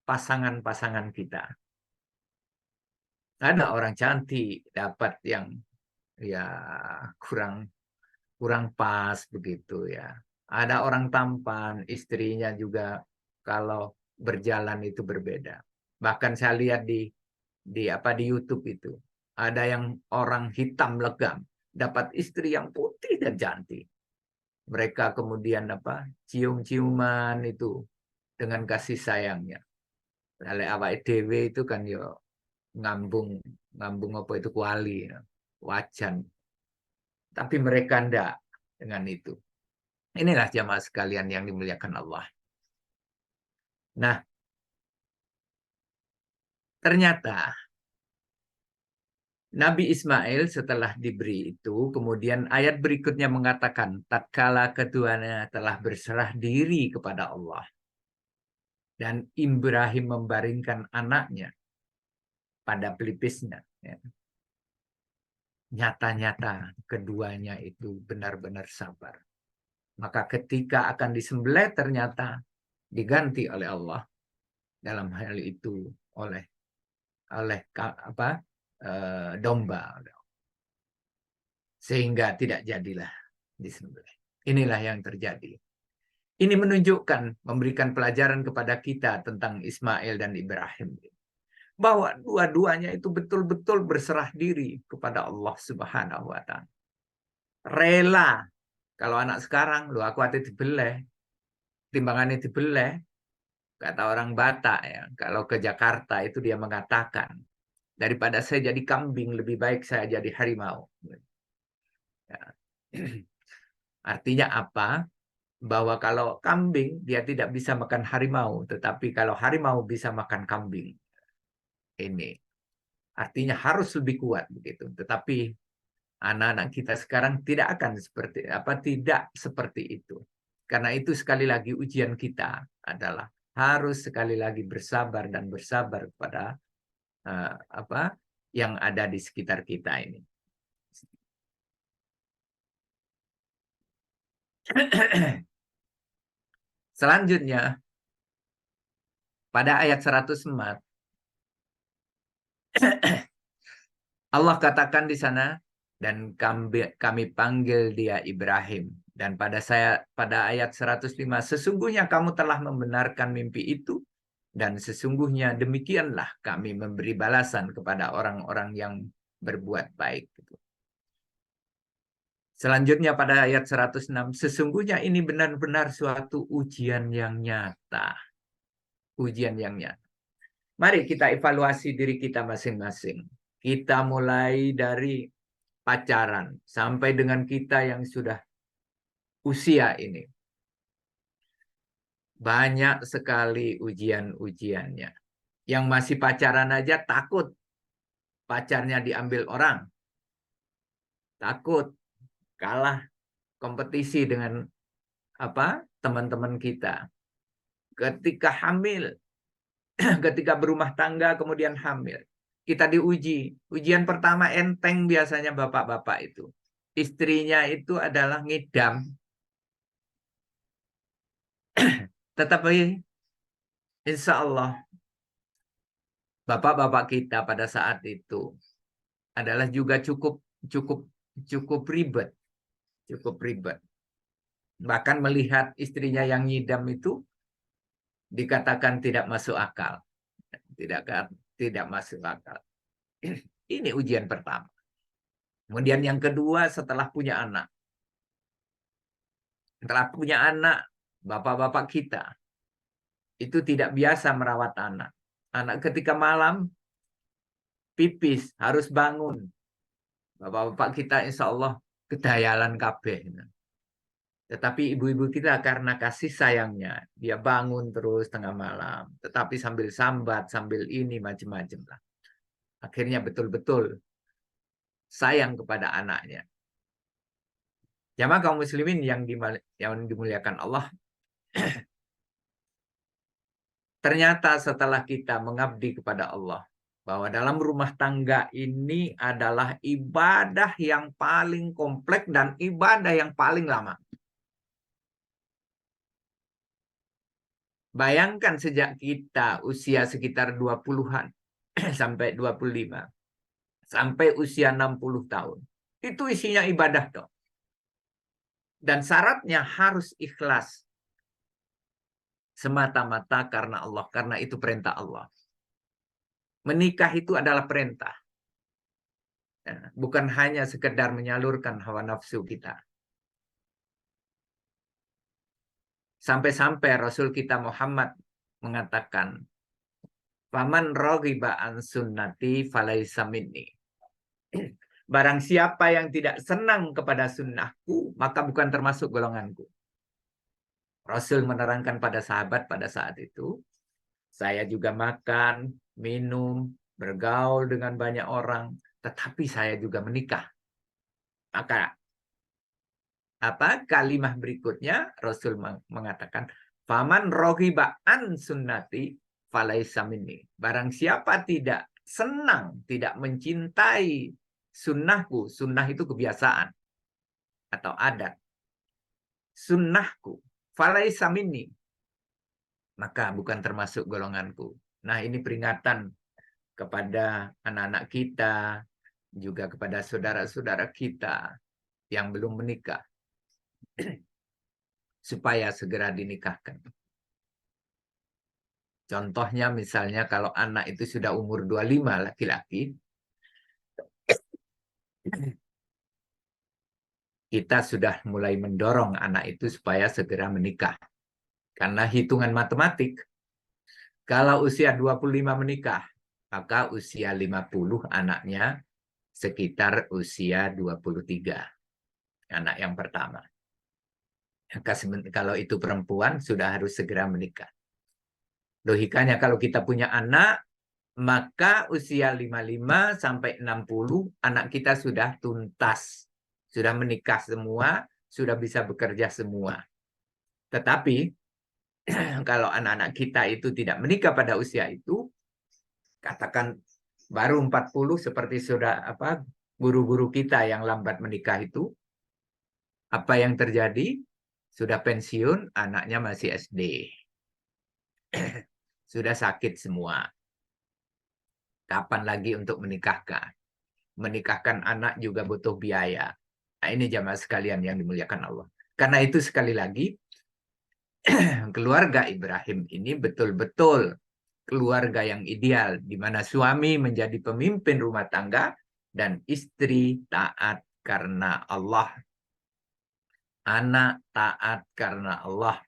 pasangan-pasangan kita. Ada orang cantik dapat yang ya kurang pas begitu ya. Ada orang tampan, istrinya juga kalau berjalan itu berbeda. Bahkan saya lihat di YouTube itu ada yang orang hitam legam dapat istri yang putih dan cantik. Mereka kemudian cium-ciuman itu dengan kasih sayangnya. Oleh awak dhewe itu kan yo ngambung apa itu kuali, wajan. Tapi mereka ndak dengan itu. Inilah jamaah sekalian yang dimuliakan Allah. Nah, ternyata Nabi Ismail setelah diberi itu, kemudian ayat berikutnya mengatakan, tatkala keduanya telah berserah diri kepada Allah. Dan Ibrahim membaringkan anaknya pada pelipisnya. Ya. Nyata-nyata keduanya itu benar-benar sabar. Maka ketika akan disembelih ternyata diganti oleh Allah. Dalam hal itu oleh domba. Sehingga tidak jadilah disembelih. Inilah yang terjadi. Ini menunjukkan, memberikan pelajaran kepada kita tentang Ismail dan Ibrahim. Bahwa dua-duanya itu betul-betul berserah diri kepada Allah Subhanahu wa Ta'ala. Rela. Kalau anak sekarang, lu aku hati dibeleh, timbangannya dibeleh, kata orang Batak ya. Kalau ke Jakarta itu dia mengatakan, daripada saya jadi kambing, lebih baik saya jadi harimau. Ya. Artinya apa? Bahwa kalau kambing, dia tidak bisa makan harimau. Tetapi kalau harimau bisa makan kambing. Ini. Artinya harus lebih kuat begitu. Tetapi anak-anak kita sekarang tidak akan tidak seperti itu. Karena itu sekali lagi ujian kita adalah harus sekali lagi bersabar dan bersabar kepada yang ada di sekitar kita ini. Selanjutnya pada ayat 104 Allah katakan di sana, dan kami panggil dia Ibrahim. Dan pada ayat 105, sesungguhnya kamu telah membenarkan mimpi itu, dan sesungguhnya demikianlah kami memberi balasan kepada orang-orang yang berbuat baik. Selanjutnya pada ayat 106, sesungguhnya ini benar-benar suatu ujian yang nyata. Ujian yang nyata. Mari kita evaluasi diri kita masing-masing. Kita mulai dari pacaran sampai dengan kita yang sudah usia ini. Banyak sekali ujian-ujiannya. Yang masih pacaran aja takut pacarnya diambil orang. Takut kalah kompetisi dengan teman-teman kita. Ketika hamil, ketika berumah tangga kemudian hamil. Kita diuji. Ujian pertama enteng biasanya bapak-bapak itu. Istrinya itu adalah ngidam. Tetapi insya Allah bapak-bapak kita pada saat itu adalah juga cukup ribet. Cukup ribet. Bahkan melihat istrinya yang ngidam itu dikatakan tidak masuk akal. Tidak masuk akal. Ini ujian pertama. Kemudian yang kedua setelah punya anak. Setelah punya anak, bapak-bapak kita itu tidak biasa merawat anak. Anak ketika malam pipis harus bangun. Bapak-bapak kita insya Allah kedayalan kabeh. Tetapi ibu-ibu kita karena kasih sayangnya, dia bangun terus tengah malam. Tetapi sambil sambat, sambil ini macam-macam lah. Akhirnya betul-betul sayang kepada anaknya. Jamaah kaum muslimin yang dimuliakan Allah. Ternyata setelah kita mengabdi kepada Allah, bahwa dalam rumah tangga ini adalah ibadah yang paling kompleks dan ibadah yang paling lama. Bayangkan sejak kita usia sekitar 20-an sampai 25, sampai usia 60 tahun. Itu isinya ibadah toh. Dan syaratnya harus ikhlas. Semata-mata karena Allah, karena itu perintah Allah. Menikah itu adalah perintah. Bukan hanya sekedar menyalurkan hawa nafsu kita. Sampai-sampai Rasul kita Muhammad mengatakan, "Faman raghiba an sunnati falaisa minni." Barang siapa yang tidak senang kepada sunnahku, maka bukan termasuk golonganku. Rasul menerangkan pada sahabat pada saat itu, saya juga makan, minum, bergaul dengan banyak orang, tetapi saya juga menikah. Maka kalimat berikutnya Rasul mengatakan, "Faman raghiba an sunnati falaisa minni." Barang siapa tidak senang, tidak mencintai sunnahku, sunnah itu kebiasaan atau adat. Sunnahku, falaisa minni, maka bukan termasuk golonganku. Nah, ini peringatan kepada anak-anak kita, juga kepada saudara-saudara kita yang belum menikah, supaya segera dinikahkan. Contohnya misalnya kalau anak itu sudah umur 25 laki-laki, kita sudah mulai mendorong anak itu supaya segera menikah. Karena hitungan matematik, kalau usia 25 menikah, maka usia 50 anaknya sekitar usia 23. Anak yang pertama. Kalau itu perempuan, sudah harus segera menikah. Logikanya kalau kita punya anak, maka usia 55 sampai 60, anak kita sudah tuntas. Sudah menikah semua, sudah bisa bekerja semua. Tetapi, kalau anak-anak kita itu tidak menikah pada usia itu, katakan baru 40, seperti sudah guru-guru kita yang lambat menikah itu, apa yang terjadi? Sudah pensiun, anaknya masih SD. Sudah sakit semua. Kapan lagi untuk menikahkan? Menikahkan anak juga butuh biaya. Nah, ini jamaah sekalian yang dimuliakan Allah. Karena itu sekali lagi, keluarga Ibrahim ini betul-betul keluarga yang ideal, di mana suami menjadi pemimpin rumah tangga dan istri taat karena Allah. Anak taat karena Allah.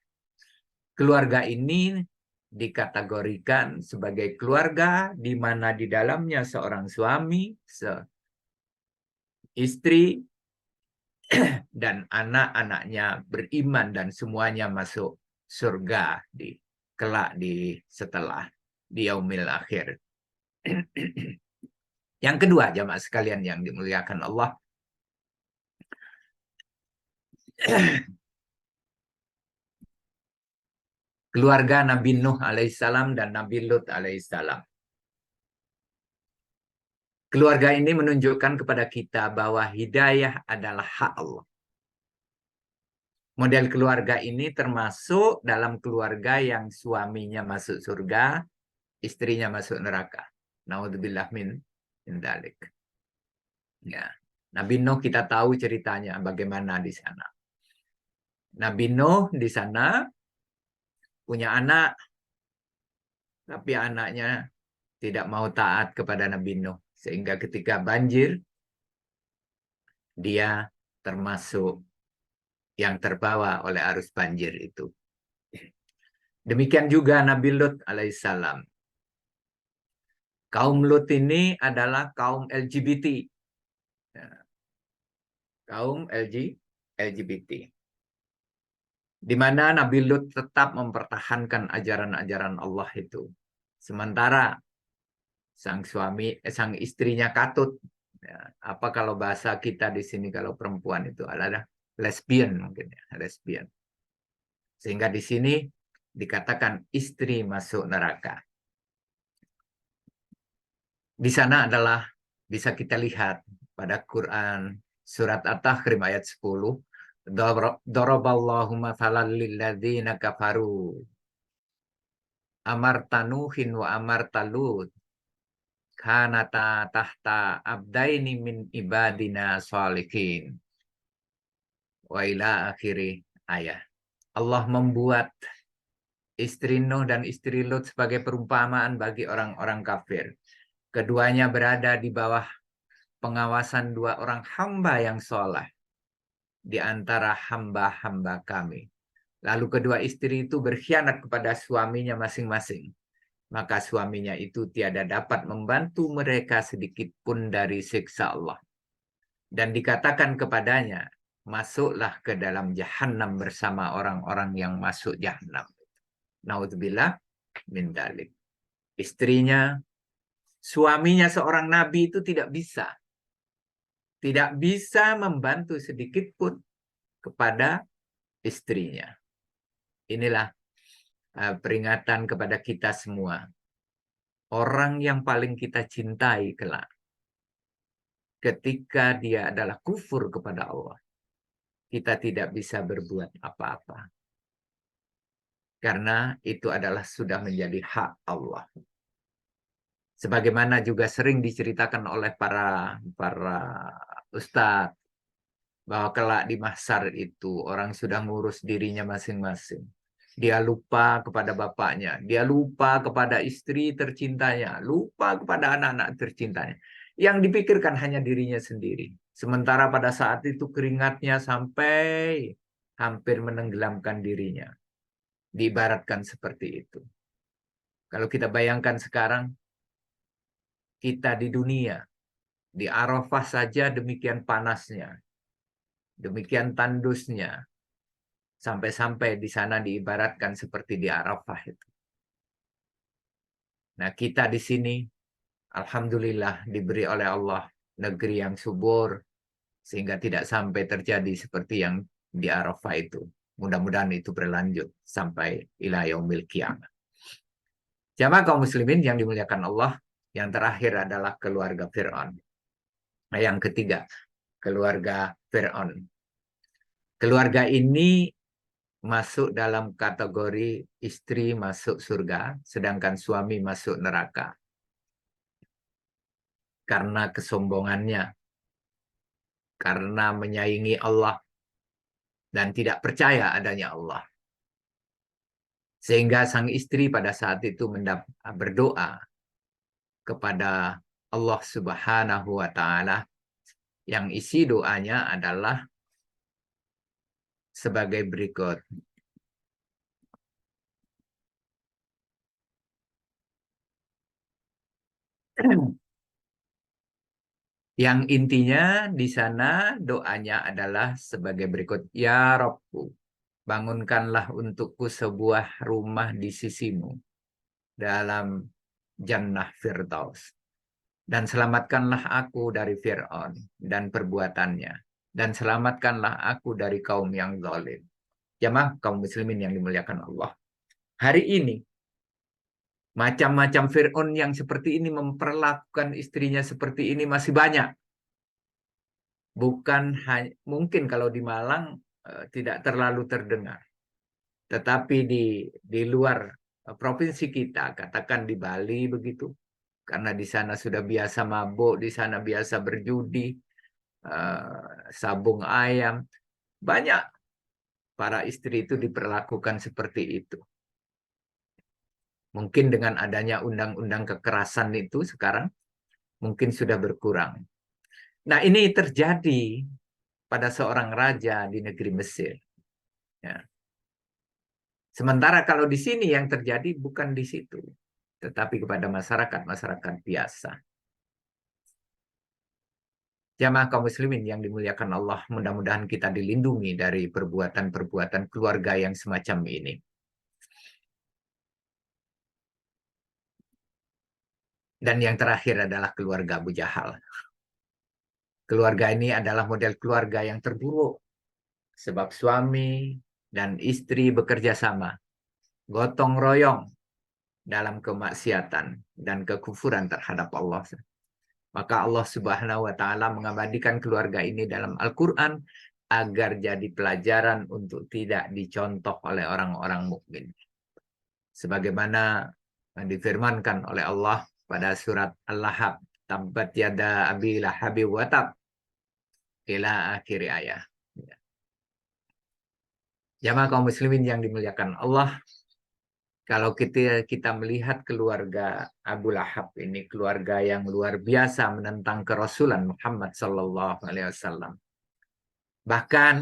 Keluarga ini dikategorikan sebagai keluarga di mana di dalamnya seorang suami, istri, dan anak-anaknya beriman dan semuanya masuk surga kelak setelah di yaumil akhir. Yang kedua, jamaah sekalian yang dimuliakan Allah, keluarga Nabi Nuh alaihissalam dan Nabi Lut alaihissalam. Keluarga ini menunjukkan kepada kita bahwa hidayah adalah hak Allah. Model keluarga ini termasuk dalam keluarga yang suaminya masuk surga, istrinya masuk neraka. Naudzubillah min dzalik. Ya. Nabi Nuh kita tahu ceritanya bagaimana di sana. Nabi Nuh di sana punya anak, tapi anaknya tidak mau taat kepada Nabi Nuh. Sehingga ketika banjir, dia termasuk yang terbawa oleh arus banjir itu. Demikian juga Nabi Lut alaihissalam. Kaum Lut ini adalah kaum LGBT. Kaum LGBT. Di mana Nabi Lut tetap mempertahankan ajaran-ajaran Allah itu. Sementara sang istrinya katut. Ya, apa kalau bahasa kita di sini kalau perempuan itu adalah lesbian mungkin ya, lesbian. Sehingga di sini dikatakan istri masuk neraka. Di sana adalah bisa kita lihat pada Quran surat At-Tahrim ayat 10. Daraballahu mathalan lilladzina kafaru amartanuhin wa amartalud kanata tahta abdaini min ibadina sholihin wa ila akhiri ayat. Allah membuat istri Nuh dan istri Lut sebagai perumpamaan bagi orang-orang kafir. Keduanya berada di bawah pengawasan dua orang hamba yang soleh di antara hamba-hamba kami. Lalu kedua istri itu berkhianat kepada suaminya masing-masing. Maka suaminya itu tiada dapat membantu mereka sedikit pun dari siksa Allah. Dan dikatakan kepadanya, masuklah ke dalam jahanam bersama orang-orang yang masuk jahanam. Naudzubillah min dzalik. Istrinya, suaminya seorang nabi itu tidak bisa membantu sedikit pun kepada istrinya. Inilah peringatan kepada kita semua. Orang yang paling kita cintai kelak, ketika dia adalah kufur kepada Allah, kita tidak bisa berbuat apa-apa. Karena itu adalah sudah menjadi hak Allah. Sebagaimana juga sering diceritakan oleh para ustadz, bahwa kelak di mahsyar itu orang sudah ngurus dirinya masing-masing. Dia lupa kepada bapaknya, dia lupa kepada istri tercintanya, lupa kepada anak-anak tercintanya. Yang dipikirkan hanya dirinya sendiri. Sementara pada saat itu keringatnya sampai hampir menenggelamkan dirinya. Diibaratkan seperti itu. Kalau kita bayangkan sekarang, kita di dunia, di Arafah saja demikian panasnya, demikian tandusnya, sampai-sampai di sana diibaratkan seperti di Arafah itu. Nah, kita di sini, alhamdulillah diberi oleh Allah negeri yang subur, sehingga tidak sampai terjadi seperti yang di Arafah itu. Mudah-mudahan itu berlanjut sampai ila yaumil qiyamah. Jamaah kaum muslimin yang dimuliakan Allah, yang terakhir adalah keluarga Fir'aun. Nah, yang ketiga, keluarga Fir'aun. Keluarga ini masuk dalam kategori istri masuk surga, sedangkan suami masuk neraka. Karena kesombongannya, karena menyaingi Allah, dan tidak percaya adanya Allah. Sehingga sang istri pada saat itu berdoa kepada Allah Subhanahu wa Ta'ala, yang isi doanya adalah sebagai berikut. Yang intinya di sana doanya adalah sebagai berikut. Ya Rabbu, bangunkanlah untukku sebuah rumah di sisimu dalam Jannah Firdaus. Dan selamatkanlah aku dari Fir'aun dan perbuatannya. Dan selamatkanlah aku dari kaum yang zalim. Jamaah kaum muslimin yang dimuliakan Allah. Hari ini, macam-macam Fir'aun yang seperti ini memperlakukan istrinya seperti ini masih banyak. Bukan hanya, mungkin kalau di Malang tidak terlalu terdengar. Tetapi di luar provinsi kita, katakan di Bali begitu, karena di sana sudah biasa mabuk, di sana biasa berjudi, sabung ayam. Banyak para istri itu diperlakukan seperti itu. Mungkin dengan adanya undang-undang kekerasan itu sekarang mungkin sudah berkurang. Nah, ini terjadi pada seorang raja di negeri Mesir. Ya. Sementara kalau di sini yang terjadi bukan di situ, tetapi kepada masyarakat biasa. Jamaah kaum muslimin yang dimuliakan Allah, mudah-mudahan kita dilindungi dari perbuatan-perbuatan keluarga yang semacam ini. Dan yang terakhir adalah keluarga Abu Jahal. Keluarga ini adalah model keluarga yang terburuk. Sebab suami dan istri bekerja sama gotong royong dalam kemaksiatan dan kekufuran terhadap Allah. Maka Allah Subhanahu wa Ta'ala mengabadikan keluarga ini dalam Al-Quran agar jadi pelajaran untuk tidak dicontoh oleh orang-orang mukmin. Sebagaimana yang difirmankan oleh Allah pada surat Al-Lahab, tabbat yada abi lahabi wa tab, ila akhir ayat. Jamaah kaum muslimin yang dimuliakan Allah, kalau kita melihat keluarga Abu Lahab ini, keluarga yang luar biasa menentang kerasulan Muhammad Sallallahu Alaihi Wasallam. Bahkan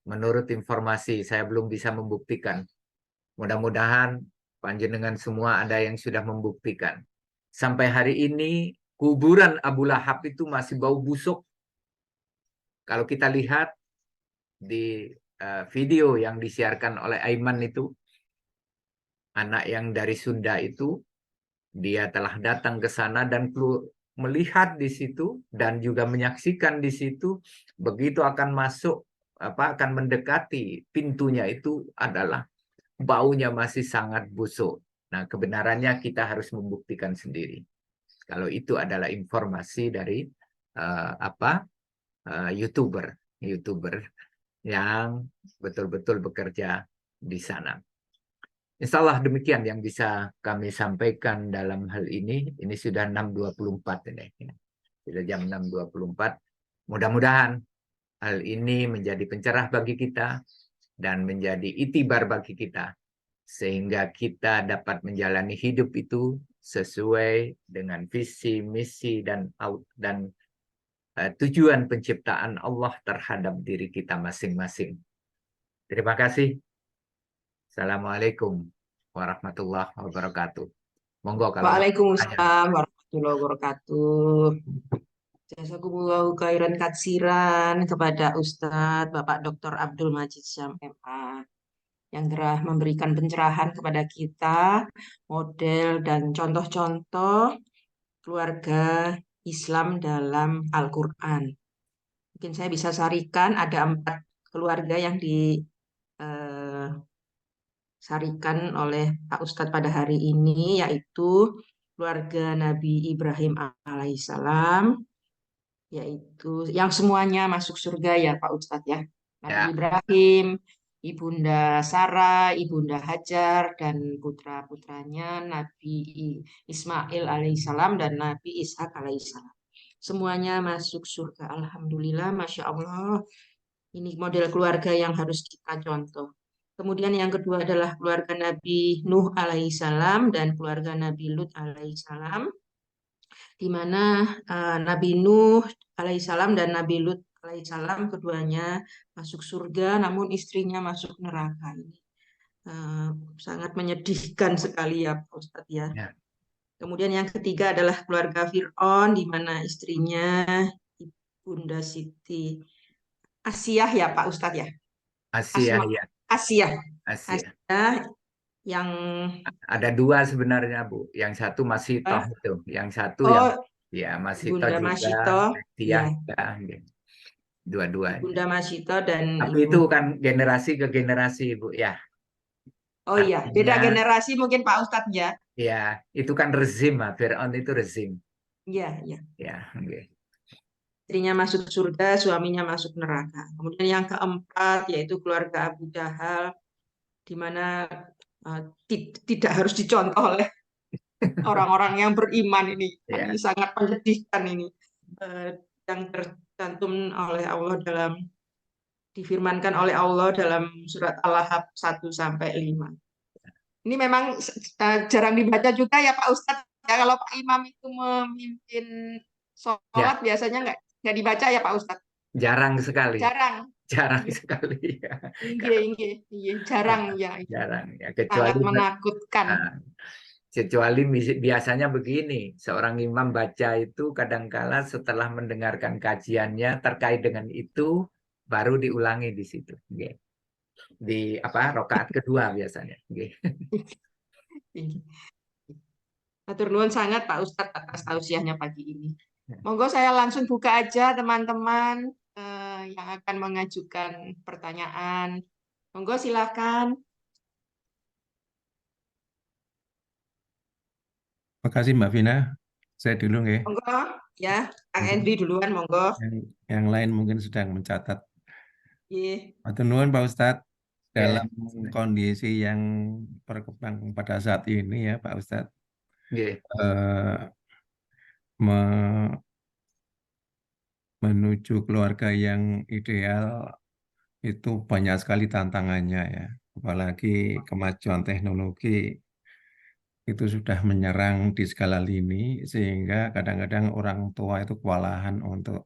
menurut informasi, saya belum bisa membuktikan. Mudah-mudahan panjenengan semua ada yang sudah membuktikan. Sampai hari ini kuburan Abu Lahab itu masih bau busuk. Kalau kita lihat di video yang disiarkan oleh Aiman itu, anak yang dari Sunda itu, dia telah datang ke sana dan melihat di situ dan juga menyaksikan di situ. Begitu akan masuk, akan mendekati pintunya itu adalah baunya masih sangat busuk. Nah, kebenarannya kita harus membuktikan sendiri. Kalau itu adalah informasi dari YouTuber yang betul-betul bekerja di sana. Insya Allah demikian yang bisa kami sampaikan dalam hal ini. Ini sudah 6.24 ini. Sudah jam 6.24. Mudah-mudahan hal ini menjadi pencerah bagi kita dan menjadi itibar bagi kita. Sehingga kita dapat menjalani hidup itu sesuai dengan visi, misi, dan tujuan penciptaan Allah terhadap diri kita masing-masing. Terima kasih. Assalamualaikum warahmatullahi wabarakatuh. Monggo kalau Waalaikumsalam warahmatullahi wabarakatuh. Jazakumullahu khairan katsiran kepada Ustadz Bapak Dr. Abdul Majid Syam MA yang telah memberikan pencerahan kepada kita, model dan contoh-contoh keluarga Islam dalam Al-Quran. Mungkin saya bisa sarikan ada 4 keluarga yang disarikan oleh Pak Ustadz pada hari ini, yaitu keluarga Nabi Ibrahim alaihissalam, yaitu yang semuanya masuk surga ya Pak Ustadz ya. Nabi Ibrahim, Ibunda Sarah, Ibunda Hajar, dan putra-putranya Nabi Ismail alaihissalam dan Nabi Ishak alaihissalam. Semuanya masuk surga. Alhamdulillah, Masya Allah. Ini model keluarga yang harus kita contoh. Kemudian yang kedua adalah keluarga Nabi Nuh alaihissalam dan keluarga Nabi Lut alaihissalam, di mana Nabi Nuh alaihissalam dan Nabi Lut alaihissalam keduanya masuk surga, namun istrinya masuk neraka. Ini sangat menyedihkan sekali ya Pak Ustadz ya. Kemudian yang ketiga adalah keluarga Fir'aun, di mana istrinya Ibunda Siti Asiyah ya Pak Ustadz ya. Asiyah yang ada 2 sebenarnya Bu. Yang satu Masitoh itu, yang satu yang Masitoh Bunda juga. Masitoh, ya. Dua-dua. Bunda Masitoh dan tapi itu kan generasi ke generasi Bu ya. Oh iya, beda generasi mungkin Pak Ustadz ya. Ya, itu kan rezim, Fir'aun itu rezim. Iya, iya. Ya, okay. Istrinya masuk surga, suaminya masuk neraka. Kemudian yang keempat yaitu keluarga Abu Jahal, di mana tidak harus dicontoh oleh orang-orang yang beriman ini. Ini sangat menyedihkan ini. Yang tercantum oleh Allah difirmankan oleh Allah dalam surat Al-Lahab 1-5. Ini memang jarang dibaca juga ya Pak Ustadz. Ya, kalau Pak Imam itu memimpin sholat biasanya nggak dibaca ya Pak Ustadz. Jarang sekali. Jarang sekali. Ya. Iya, jarang ya. Jarang ya. Kecuali sangat menakutkan. Kecuali biasanya begini, seorang imam baca itu kadangkala setelah mendengarkan kajiannya terkait dengan itu baru diulangi di situ. Okay. Di rakaat kedua biasanya. Okay. Matur nuwun sangat Pak Ustadz atas tausiahnya pagi ini. Monggo saya langsung buka aja teman-teman yang akan mengajukan pertanyaan. Monggo silakan. Makasih Mbak Vina. Saya dulu nggih. Monggo ya, Kang Mungkin Endri duluan, monggo. yang lain mungkin sedang mencatat. Iya. Matur nuwun Pak Ustadz. Ya, Dalam kondisi yang berkembang pada saat ini ya Pak Ustadz, ya, eh, me- menuju keluarga yang ideal itu banyak sekali tantangannya ya. Apalagi kemajuan teknologi itu sudah menyerang di segala lini sehingga kadang-kadang orang tua itu kewalahan untuk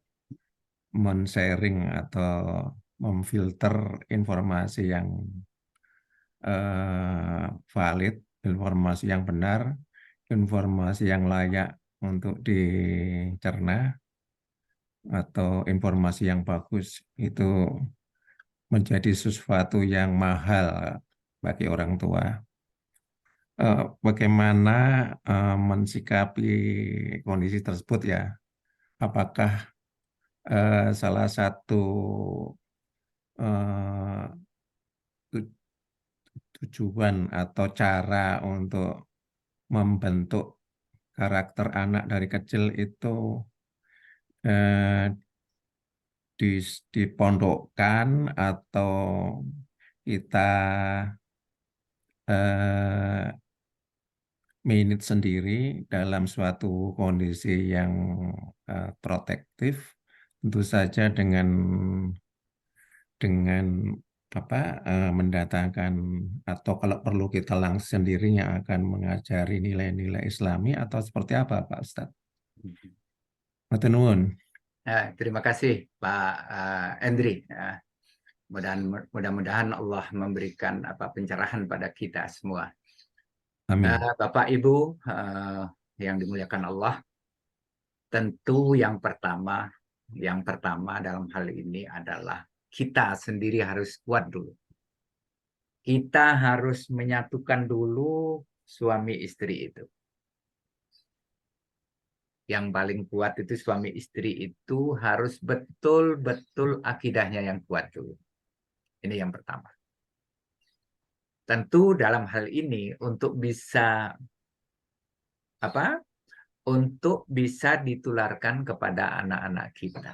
men-sharing atau memfilter informasi yang valid, informasi yang benar, informasi yang layak untuk dicerna atau informasi yang bagus itu menjadi sesuatu yang mahal bagi orang tua. Bagaimana mensikapi kondisi tersebut ya? Apakah salah satu eh, tu- tujuan atau cara untuk membentuk karakter anak dari kecil itu eh, dipondokkan atau kita eh, manage sendiri dalam suatu kondisi yang protektif, tentu saja dengan apa mendatangkan atau kalau perlu kita langsung sendiri yang akan mengajari nilai-nilai Islami atau seperti apa Pak Ustadz? Matur nuwun. Terima kasih Pak Endri. Mudah-mudahan Allah memberikan pencerahan pada kita semua. Amin. Bapak Ibu yang dimuliakan Allah, tentu yang pertama dalam hal ini adalah kita sendiri harus kuat dulu. Kita harus menyatukan dulu suami istri itu. Yang paling kuat itu suami istri itu harus betul-betul akidahnya yang kuat dulu. Ini yang pertama. Tentu dalam hal ini untuk bisa ditularkan kepada anak-anak kita.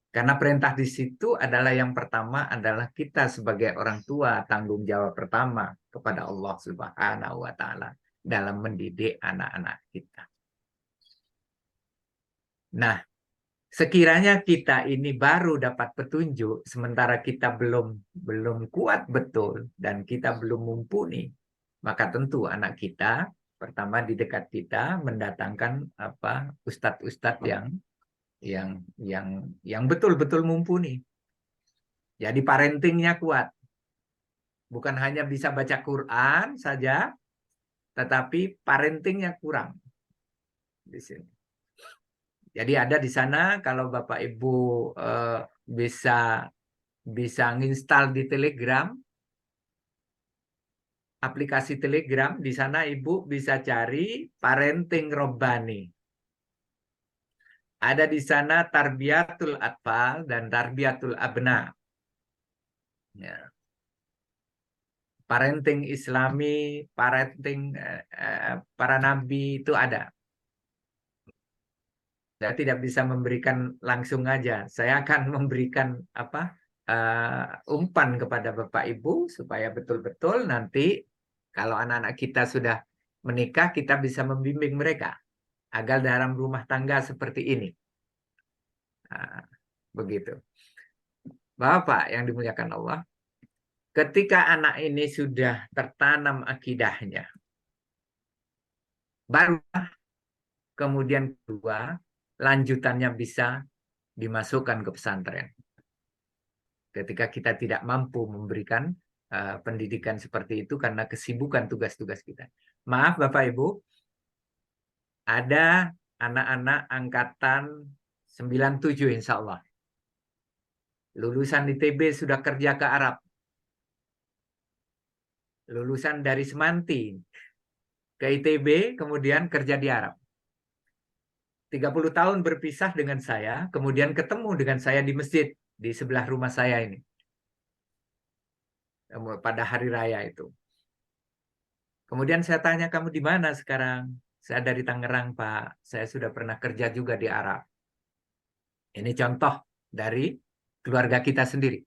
Karena perintah di situ adalah yang pertama adalah kita sebagai orang tua tanggung jawab pertama kepada Allah Subhanahu wa taala dalam mendidik anak-anak kita. Nah, sekiranya kita ini baru dapat petunjuk sementara kita belum kuat betul dan kita belum mumpuni, maka tentu anak kita pertama di dekat kita mendatangkan ustadz-ustadz yang betul-betul mumpuni. Jadi parentingnya kuat. Bukan hanya bisa baca Quran saja, tetapi parentingnya kurang di sini. Jadi ada di sana kalau Bapak Ibu bisa nginstal di Telegram, aplikasi Telegram, di sana Ibu bisa cari parenting robbani. Ada di sana tarbiyatul atfal dan tarbiyatul abna. Ya. Parenting Islami, parenting para nabi itu ada. Saya tidak bisa memberikan langsung aja. Saya akan memberikan umpan kepada Bapak Ibu supaya betul-betul nanti kalau anak-anak kita sudah menikah, kita bisa membimbing mereka agar dalam rumah tangga seperti ini. Nah, begitu. Bapak yang dimuliakan Allah, ketika anak ini sudah tertanam akidahnya, baru kemudian kedua, lanjutannya bisa dimasukkan ke pesantren. Ketika kita tidak mampu memberikan pendidikan seperti itu karena kesibukan tugas-tugas kita. Maaf Bapak Ibu, ada anak-anak angkatan 97 insya Allah. Lulusan ITB sudah kerja ke Arab. Lulusan dari Semanti ke ITB, kemudian kerja di Arab. 30 tahun berpisah dengan saya, kemudian ketemu dengan saya di masjid di sebelah rumah saya ini. Pada hari raya itu. Kemudian saya tanya, kamu di mana sekarang? Saya dari Tangerang, Pak. Saya sudah pernah kerja juga di Arab. Ini contoh dari keluarga kita sendiri.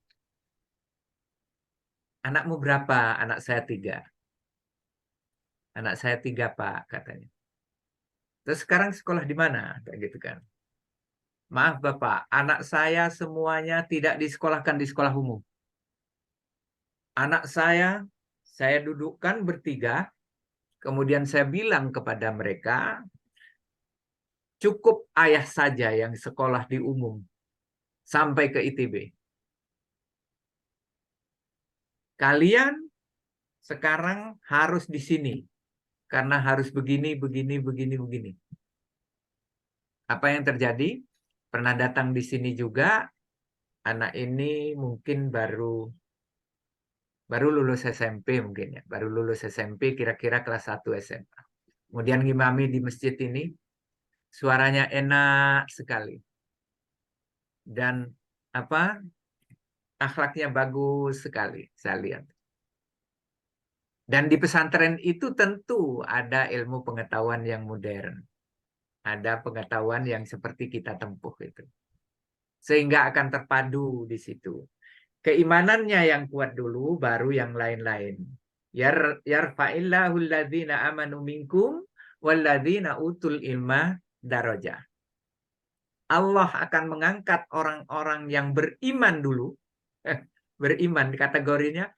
Anakmu berapa? Anak saya 3. Anak saya 3, Pak, katanya. Terus sekarang sekolah di mana? Kayak gitu kan. Maaf, Bapak, anak saya semuanya tidak disekolahkan di sekolah umum. Anak saya dudukkan bertiga, kemudian saya bilang kepada mereka, cukup ayah saja yang sekolah di umum sampai ke ITB. Kalian sekarang harus di sini karena harus begini, begini, begini, begini. Apa yang terjadi? Pernah datang di sini juga, anak ini mungkin baru lulus SMP mungkin ya, baru lulus SMP kira-kira kelas 1 SMA. Kemudian ngimami di masjid ini, suaranya enak sekali. Dan akhlaknya bagus sekali, saya lihat. Dan di pesantren itu tentu ada ilmu pengetahuan yang modern. Ada pengetahuan yang seperti kita tempuh itu. Sehingga akan terpadu di situ. Keimanannya yang kuat dulu, baru yang lain-lain. Yarfa'illahu alladhina amanu minkum walladhina utul ilma darajah. Allah akan mengangkat orang-orang yang beriman dulu. Beriman kategorinya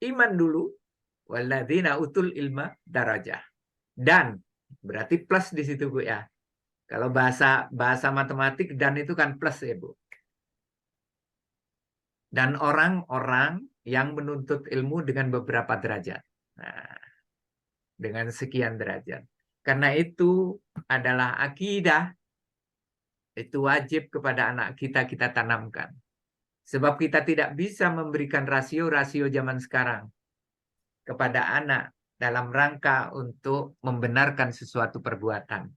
iman dulu. Walladzina utul ilma darajah. Dan berarti plus di situ, Bu ya. Kalau bahasa matematik dan itu kan plus ya, Bu. Dan orang-orang yang menuntut ilmu dengan beberapa derajat. Nah, dengan sekian derajat. Karena itu adalah akidah. Itu wajib kepada anak kita tanamkan. Sebab kita tidak bisa memberikan rasio-rasio zaman sekarang kepada anak dalam rangka untuk membenarkan sesuatu perbuatan.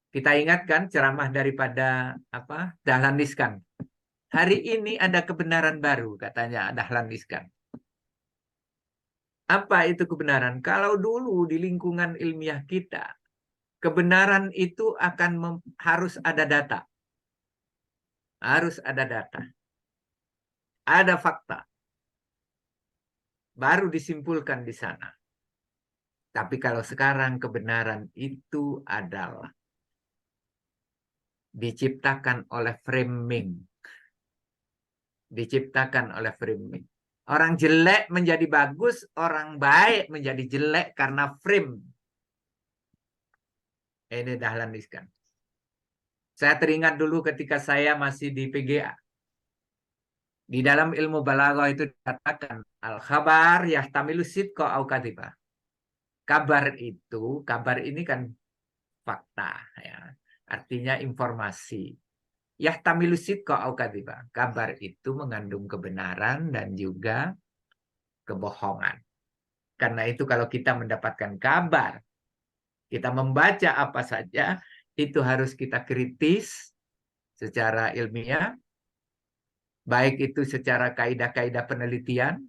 Kita ingatkan ceramah daripada Dahlan Iskan. Hari ini ada kebenaran baru, katanya Dahlan Iskan. Apa itu kebenaran? Kalau dulu di lingkungan ilmiah kita, kebenaran itu harus ada data. Harus ada data. Ada fakta. Baru disimpulkan di sana. Tapi kalau sekarang kebenaran itu adalah diciptakan oleh framing. Diciptakan oleh framing. Orang jelek menjadi bagus, orang baik menjadi jelek karena frame. Ini Dahlan Iskan. Saya teringat dulu ketika saya masih di PGA. Di dalam ilmu balaghah itu dikatakan al-khabar yahtamilu sidqa au kadhiba. Kabar ini kan fakta ya. Artinya informasi. Yahtamilu sidqa au kadhiba. Kabar itu mengandung kebenaran dan juga kebohongan. Karena itu kalau kita mendapatkan kabar, kita membaca apa saja, itu harus kita kritis secara ilmiah, baik itu secara kaidah-kaidah penelitian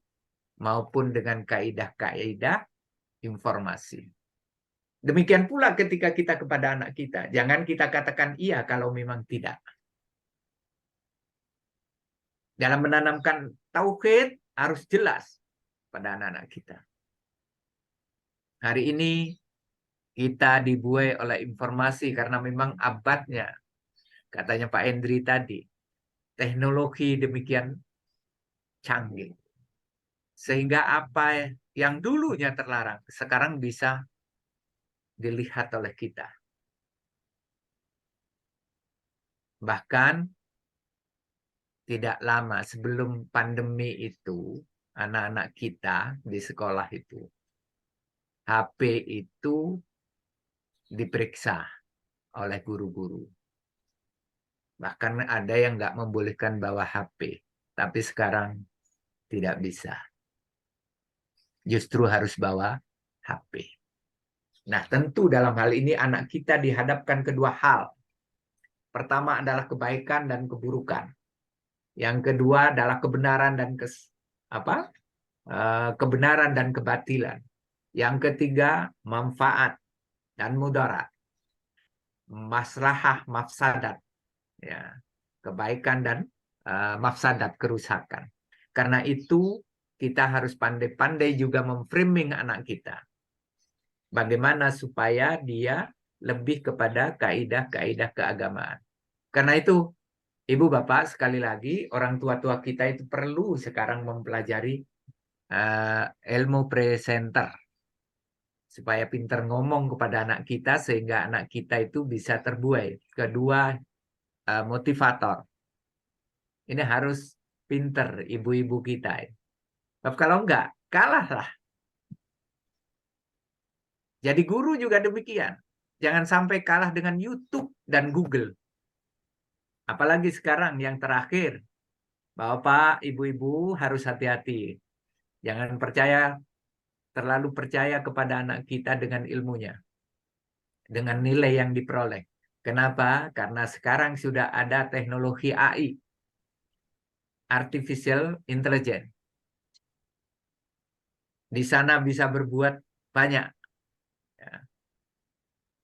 maupun dengan kaidah-kaidah informasi. Demikian pula ketika kita kepada anak kita, jangan kita katakan iya kalau memang tidak. Dalam menanamkan tauhid harus jelas pada anak-anak kita. Hari ini kita dibuai oleh informasi karena memang abadnya, katanya Pak Hendri tadi, teknologi demikian canggih. Sehingga apa yang dulunya terlarang, sekarang bisa dilihat oleh kita. Bahkan tidak lama sebelum pandemi itu, anak-anak kita di sekolah itu, HP itu diperiksa oleh guru-guru. Bahkan ada yang nggak membolehkan bawa HP. Tapi sekarang tidak bisa. Justru harus bawa HP. Nah, tentu dalam hal ini anak kita dihadapkan kedua hal. Pertama adalah kebaikan dan keburukan. Yang kedua adalah kebenaran dan kebenaran dan kebatilan. Yang ketiga manfaat dan mudarat, maslahah, mafsadat, ya, kebaikan dan mafsadat, kerusakan. Karena itu kita harus pandai-pandai juga memframing anak kita. Bagaimana supaya dia lebih kepada kaidah-kaidah keagamaan. Karena itu, Ibu Bapak, sekali lagi, orang tua-tua kita itu perlu sekarang mempelajari ilmu presenter. Supaya pintar ngomong kepada anak kita, sehingga anak kita itu bisa terbuai. Kedua, motivator. Ini harus pinter ibu-ibu kita. Sebab kalau enggak, kalahlah. Jadi guru juga demikian. Jangan sampai kalah dengan YouTube dan Google. Apalagi sekarang yang terakhir. Bapak, ibu-ibu harus hati-hati. Jangan terlalu percaya kepada anak kita dengan ilmunya. Dengan nilai yang diperoleh. Kenapa? Karena sekarang sudah ada teknologi AI. Artificial Intelligence. Di sana bisa berbuat banyak. Ya.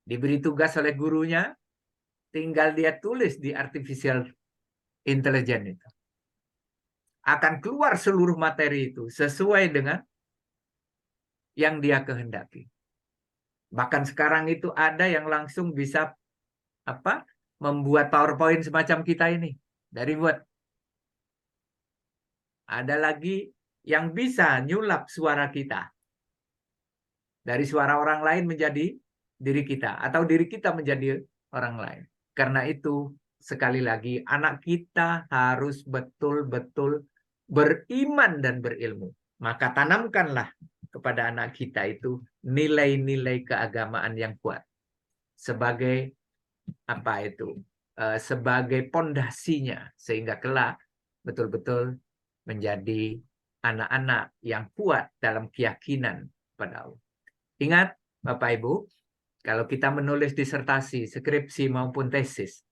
Diberi tugas oleh gurunya, tinggal dia tulis di Artificial Intelligence itu. Akan keluar seluruh materi itu sesuai dengan yang dia kehendaki. Bahkan sekarang itu ada yang langsung bisa membuat PowerPoint semacam kita ini dari Word. Ada lagi yang bisa nyulap suara kita. Dari suara orang lain menjadi diri kita. Atau diri kita menjadi orang lain. Karena itu, sekali lagi, anak kita harus betul-betul beriman dan berilmu. Maka tanamkanlah kepada anak kita itu nilai-nilai keagamaan yang kuat. Sebagai sebagai pondasinya. Sehingga kelak betul-betul menjadi anak-anak yang kuat dalam keyakinan pada Allah. Ingat, Bapak Ibu, kalau kita menulis disertasi, skripsi maupun tesis,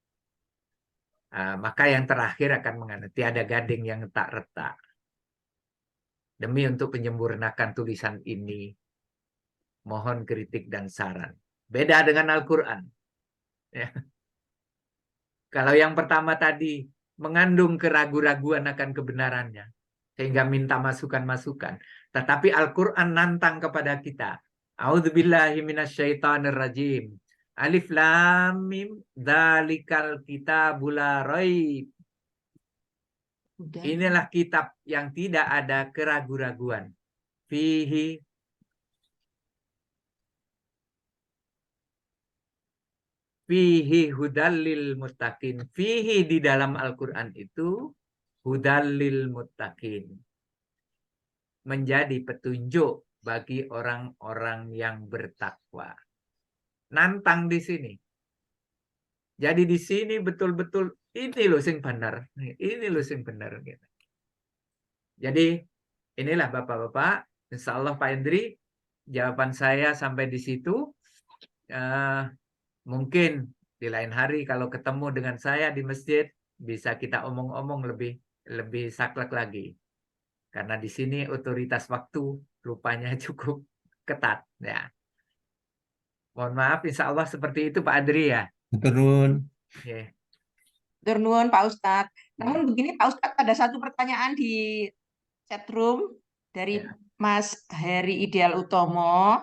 maka yang terakhir akan mengatakan tiada gading yang tak retak. Demi untuk menyempurnakan tulisan ini, mohon kritik dan saran. Beda dengan Al-Quran. Ya. Kalau yang pertama tadi mengandung keraguan-raguan akan kebenarannya, sehingga minta masukan-masukan. Tetapi Al-Quran nantang kepada kita. A'udzubillahi minasyaitonirrajim. Alif lam mim dzalikal kitabul la raib. Inilah kitab yang tidak ada keraguan-raguan. Fihi hudallil muttaqin. Fihi di dalam Al-Quran itu hudallil muttaqin. Menjadi petunjuk bagi orang-orang yang bertakwa. Nantang di sini. Jadi di sini betul-betul ini loh sing benar. Ini loh sing benar. Jadi inilah Bapak-Bapak. Insya Allah Pak Hendri, jawaban saya sampai di situ. Mungkin di lain hari kalau ketemu dengan saya di masjid, bisa kita omong-omong lebih saklek lagi. Karena di sini otoritas waktu rupanya cukup ketat. Ya. Mohon maaf, insya Allah seperti itu Pak Adri ya. Turun. Yeah. Turun Pak Ustadz. Namun begini Pak Ustadz, ada satu pertanyaan di chat room dari Mas Heri Ideal Utomo.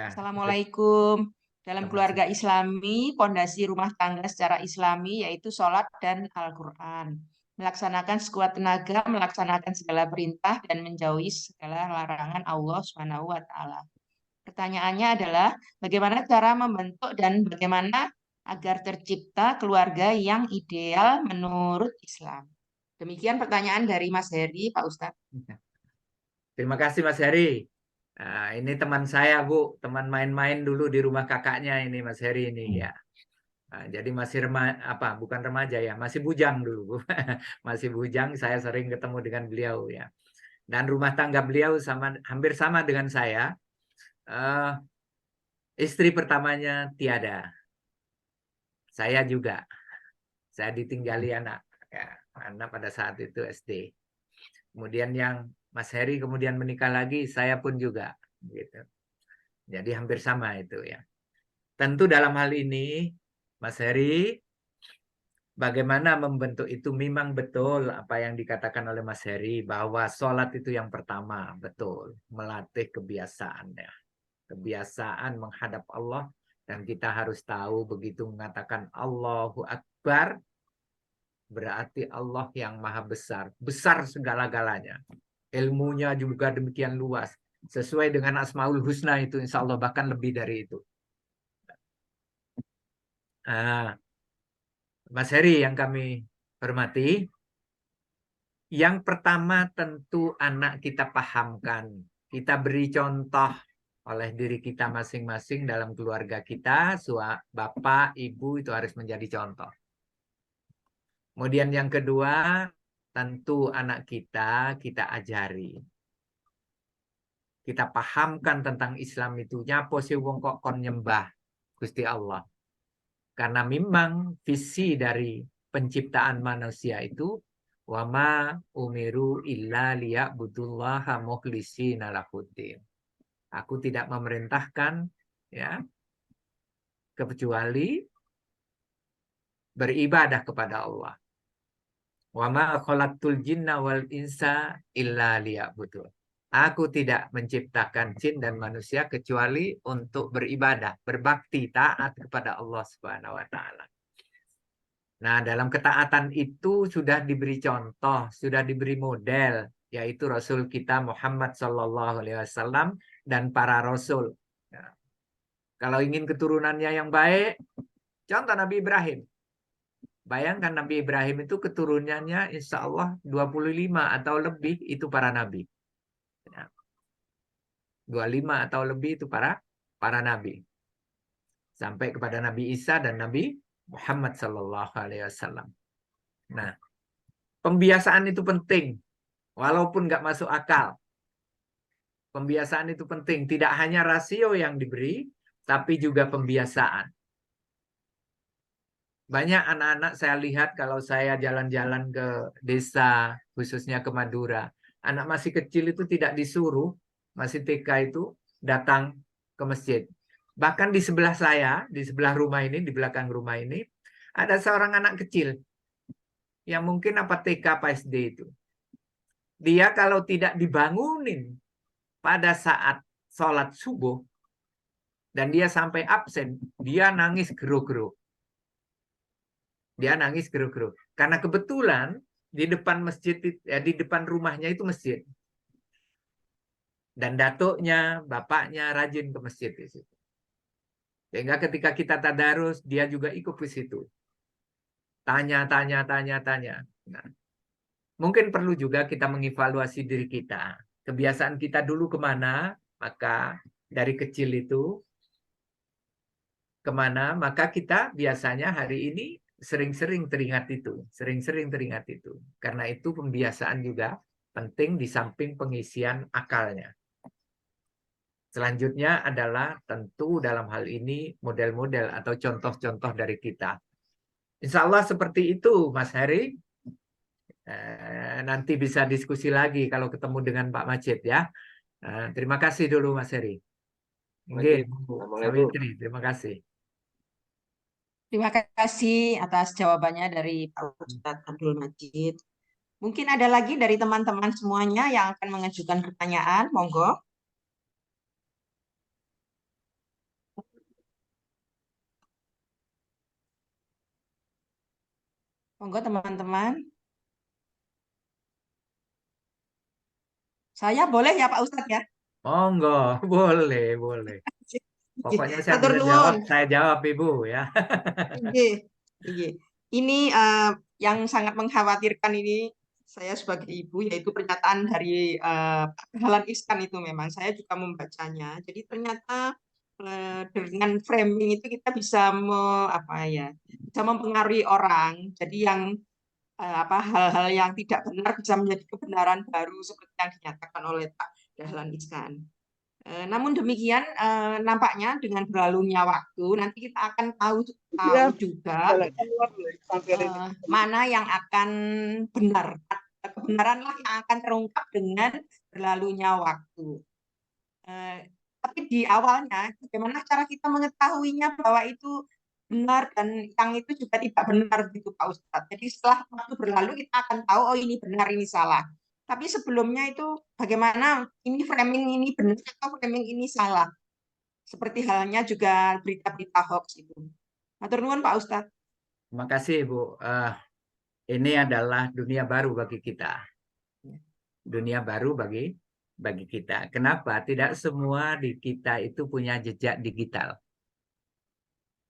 Assalamualaikum. Dalam keluarga Islami, pondasi rumah tangga secara Islami yaitu sholat dan Al-Quran. Melaksanakan sekuat tenaga, melaksanakan segala perintah dan menjauhi segala larangan Allah Subhanahu wa Ta'ala. Pertanyaannya adalah bagaimana cara membentuk dan bagaimana agar tercipta keluarga yang ideal menurut Islam. Demikian pertanyaan dari Mas Heri, Pak Ustadz. Terima kasih Mas Heri. Nah, ini teman saya Bu, teman main-main dulu di rumah kakaknya ini Mas Heri ini ya. Nah, jadi masih bukan remaja ya, masih bujang dulu. Masih bujang, saya sering ketemu dengan beliau ya. Dan rumah tangga beliau hampir sama dengan saya. Istri pertamanya tiada. Saya juga. Saya ditinggali anak. Ya, anak pada saat itu SD. Kemudian yang Mas Heri kemudian menikah lagi, saya pun juga. Gitu. Jadi hampir sama itu ya. Tentu dalam hal ini, Mas Heri, bagaimana membentuk itu memang betul apa yang dikatakan oleh Mas Heri, bahwa sholat itu yang pertama, betul. Melatih kebiasaannya. Kebiasaan menghadap Allah. Dan kita harus tahu begitu mengatakan Allahu Akbar, berarti Allah yang maha besar. Besar segala-galanya. Ilmunya juga demikian luas. Sesuai dengan Asmaul Husna itu, insya Allah bahkan lebih dari itu. Nah, Mas Heri yang kami hormati, yang pertama tentu anak kita pahamkan. Kita beri contoh oleh diri kita masing-masing dalam keluarga kita. Bapak, ibu itu harus menjadi contoh. Kemudian yang kedua, tentu anak kita ajari. Kita pahamkan tentang Islam itu. Nyapa sih wong kok kon nyembah Gusti Allah. Karena memang visi dari penciptaan manusia itu wama umiru illa liya'budullaha mukhlishina lahuddin. Aku tidak memerintahkan ya kecuali beribadah kepada Allah. Wama khalaqtul jinna wal insa illa liya'budun. Aku tidak menciptakan jin dan manusia kecuali untuk beribadah, berbakti, taat kepada Allah Subhanahu wa taala. Nah, dalam ketaatan itu sudah diberi contoh, sudah diberi model, yaitu Rasul kita Muhammad SAW dan para Rasul. Nah, kalau ingin keturunannya yang baik, contoh Nabi Ibrahim. Bayangkan Nabi Ibrahim itu keturunannya insya Allah 25 atau lebih itu para Nabi. 25 atau lebih itu para Nabi. Sampai kepada Nabi Isa dan Nabi Muhammad SAW. Nah, pembiasaan itu penting, walaupun nggak masuk akal. Pembiasaan itu penting, tidak hanya rasio yang diberi, tapi juga pembiasaan. Banyak anak-anak saya lihat kalau saya jalan-jalan ke desa, khususnya ke Madura, anak masih kecil itu tidak disuruh, masih TK itu datang ke masjid. Bahkan di sebelah saya, di sebelah rumah ini, di belakang rumah ini, ada seorang anak kecil yang mungkin apa TK apa SD itu. Dia kalau tidak dibangunin pada saat sholat subuh dan dia sampai absen, dia nangis gero-gero. Dia nangis gero-gero. Karena kebetulan di depan masjid, di depan rumahnya itu masjid. Dan datuknya, bapaknya rajin ke masjid di situ. Sehingga ketika kita tadarus, dia juga ikut ke situ. Tanya. Nah, mungkin perlu juga kita mengevaluasi diri kita. Kebiasaan kita dulu kemana, maka dari kecil itu kemana, maka kita biasanya hari ini sering-sering teringat itu. Sering-sering teringat itu. Karena itu pembiasaan juga penting di samping pengisian akalnya. Selanjutnya adalah tentu dalam hal ini model-model atau contoh-contoh dari kita. Insya Allah seperti itu, Mas Heri. Nanti bisa diskusi lagi kalau ketemu dengan Pak Majid ya. Terima kasih dulu Mas Heri. Oke, Sawitri, terima kasih. Terima kasih atas jawabannya dari Pak Ustadz Abdul Majid. Mungkin ada lagi dari teman-teman semuanya yang akan mengajukan pertanyaan, monggo. Monggo teman-teman. Saya boleh ya Pak Ustadz ya? Monggo, boleh. Pokoknya saya Matur bisa nuwun. jawab, saya jawab Ibu ya. Ini yang sangat mengkhawatirkan ini saya sebagai ibu, yaitu pernyataan dari Pak Dahlan Iskan itu memang saya juga membacanya. Jadi ternyata dengan framing itu kita bisa bisa mempengaruhi orang. Jadi yang hal-hal yang tidak benar bisa menjadi kebenaran baru seperti yang dinyatakan oleh Pak Dahlan Iskan. Namun demikian, nampaknya dengan berlalunya waktu, nanti kita akan tahu juga mana yang akan benar. Kebenaranlah yang akan terungkap dengan berlalunya waktu. tapi di awalnya bagaimana cara kita mengetahuinya bahwa itu benar dan yang itu juga tidak benar gitu Pak Ustadz. Jadi setelah waktu berlalu kita akan tahu oh ini benar ini salah. Tapi sebelumnya itu bagaimana ini framing ini benar atau framing ini salah. Seperti halnya juga berita-berita hoax itu. Matur nuwun Pak Ustadz. Terima kasih Bu. Ini adalah dunia baru bagi kita. Dunia baru bagi kita. Kenapa? Tidak semua di kita itu punya jejak digital.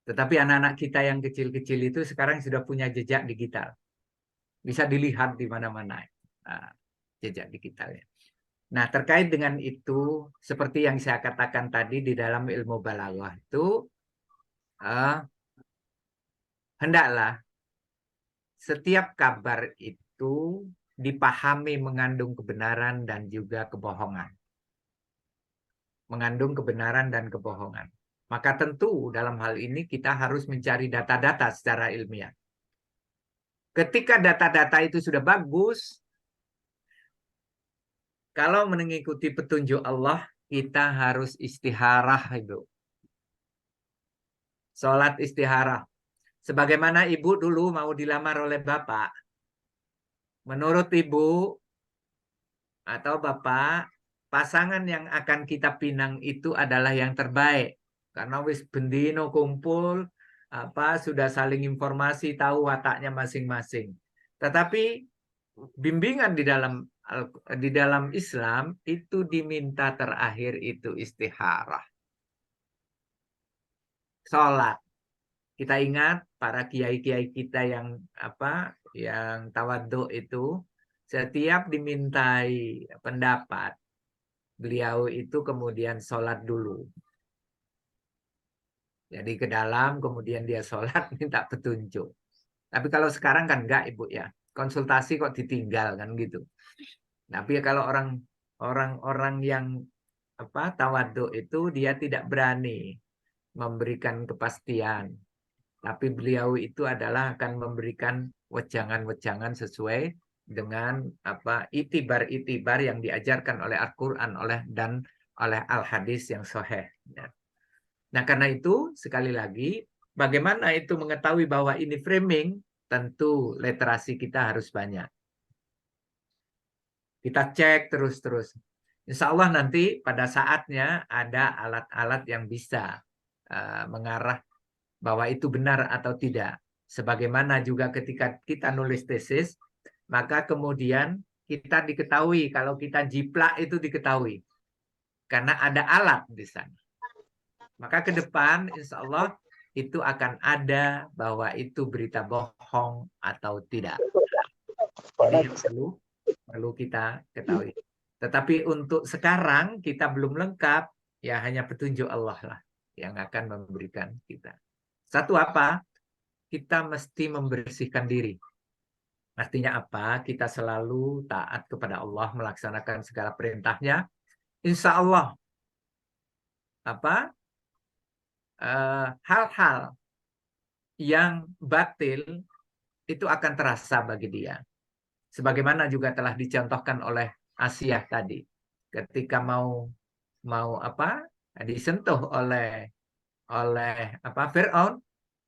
Tetapi anak-anak kita yang kecil-kecil itu sekarang sudah punya jejak digital. Bisa dilihat di mana-mana jejak digitalnya. Nah, terkait dengan itu, seperti yang saya katakan tadi di dalam ilmu balaghah itu, hendaklah setiap kabar itu dipahami mengandung kebenaran dan juga kebohongan. Mengandung kebenaran dan kebohongan. Maka tentu dalam hal ini kita harus mencari data-data secara ilmiah. Ketika data-data itu sudah bagus, kalau mengikuti petunjuk Allah, kita harus istikharah, Ibu. Sholat istikharah. Sebagaimana ibu dulu mau dilamar oleh bapak. Menurut ibu atau bapak, pasangan yang akan kita pinang itu adalah yang terbaik. Karena wis bendino kumpul, sudah saling informasi, tahu wataknya masing-masing. Tetapi bimbingan di dalam Islam itu diminta terakhir itu istikharah. Sholat. Kita ingat para kiai-kiai kita yang tawadhu itu setiap dimintai pendapat, beliau itu kemudian sholat dulu. Jadi ke dalam, kemudian dia sholat minta petunjuk. Tapi kalau sekarang kan enggak Ibu ya, konsultasi kok ditinggal kan gitu. Tapi kalau orang-orang yang tawadhu itu dia tidak berani memberikan kepastian. Tapi beliau itu adalah akan memberikan wejangan-wejangan sesuai dengan itibar-itibar yang diajarkan oleh Al-Quran dan oleh Al-Hadis yang sahih. Nah, karena itu sekali lagi bagaimana itu mengetahui bahwa ini framing, tentu literasi kita harus banyak. Kita cek terus-terus. Insya Allah nanti pada saatnya ada alat-alat yang bisa mengarah bahwa itu benar atau tidak. Sebagaimana juga ketika kita nulis tesis, maka kemudian kita diketahui kalau kita jiplak itu diketahui. Karena ada alat di sana. Maka ke depan insya Allah itu akan ada bahwa itu berita bohong atau tidak. Ini perlu kita ketahui. Tetapi untuk sekarang kita belum lengkap, ya hanya petunjuk Allah lah yang akan memberikan kita. Satu apa? Kita mesti membersihkan diri. Artinya apa? Kita selalu taat kepada Allah, melaksanakan segala perintahnya. Insya Allah, hal-hal yang batil itu akan terasa bagi dia. Sebagaimana juga telah dicontohkan oleh Asiyah tadi, ketika mau disentuh oleh Fir'aun,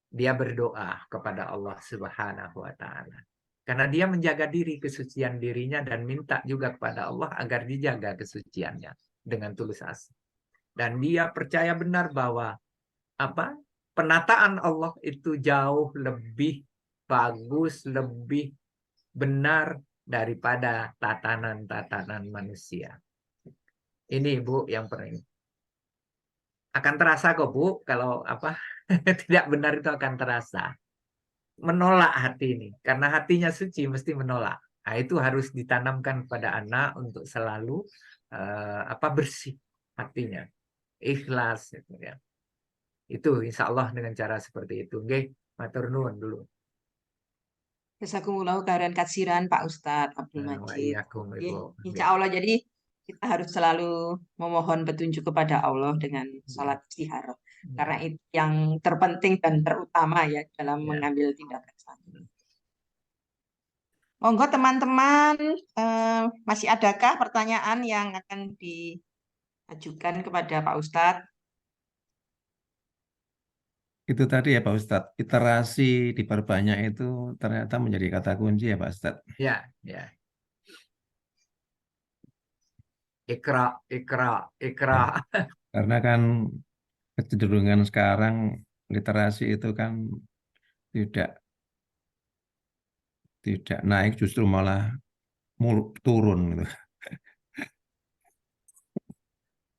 dia berdoa kepada Allah Subhanahu wa taala. Karena dia menjaga diri, kesucian dirinya, dan minta juga kepada Allah agar dijaga kesuciannya dengan tulus hati. Dan dia percaya benar bahwa penataan Allah itu jauh lebih bagus, lebih benar daripada tatanan-tatanan manusia. Ini Bu yang penting. Akan terasa kok Bu, kalau tidak benar itu akan terasa. Menolak hati ini, karena hatinya suci mesti menolak. Nah, itu harus ditanamkan pada anak untuk selalu bersih hatinya, ikhlas. Gitu ya. Itu insya Allah dengan cara seperti itu. Nggih, matur nuwun dulu. Jazakumullah khairan katsiran Pak Ustadz Abdul Majid. Insya Allah jadi kita harus selalu memohon petunjuk kepada Allah dengan salat istikharah. Karena itu yang terpenting dan terutama ya dalam mengambil tindakan selanjutnya. Monggo teman-teman, masih adakah pertanyaan yang akan ajukan kepada Pak Ustadz. Itu tadi ya Pak Ustadz, iterasi diperbanyak itu ternyata menjadi kata kunci ya Pak Ustadz. Ya, ya. Ikra, ikra, ikra. Karena kan kecenderungan sekarang literasi itu kan tidak tidak naik, justru malah turun gitu.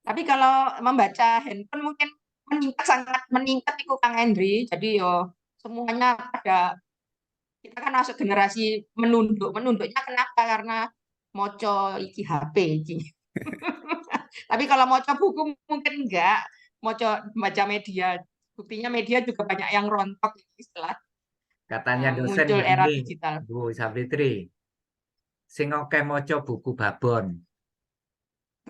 Tapi kalau membaca handphone mungkin meningkat, sangat meningkat itu Kang Hendri. Jadi yo semuanya pada, kita kan masuk generasi menunduk. Menunduknya kenapa? Karena moco iki HP iki. Tapi kalau moco buku mungkin enggak. Moco baca media. Buktinya media juga banyak yang rontok istilah Katanya dosen muncul era begini, digital. Bu Savitri, sing oke moco buku babon.